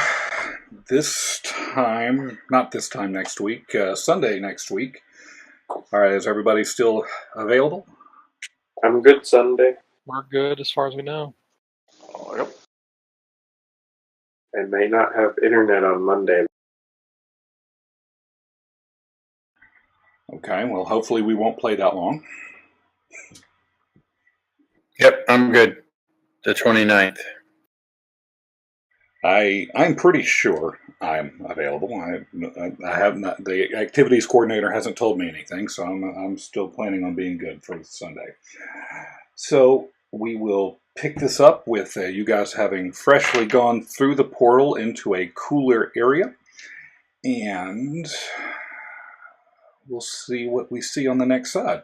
this time, not this time next week, Sunday next week. All right, is everybody still available? I'm good Sunday. We're good as far as we know. Oh, yep. I may not have internet on Monday. Okay, well, hopefully we won't play that long. Yep, I'm good. The 29th. I'm pretty sure I'm available. I have not. The activities coordinator hasn't told me anything, so I'm still planning on being good for Sunday. So we will pick this up with you guys having freshly gone through the portal into a cooler area, and we'll see what we see on the next side.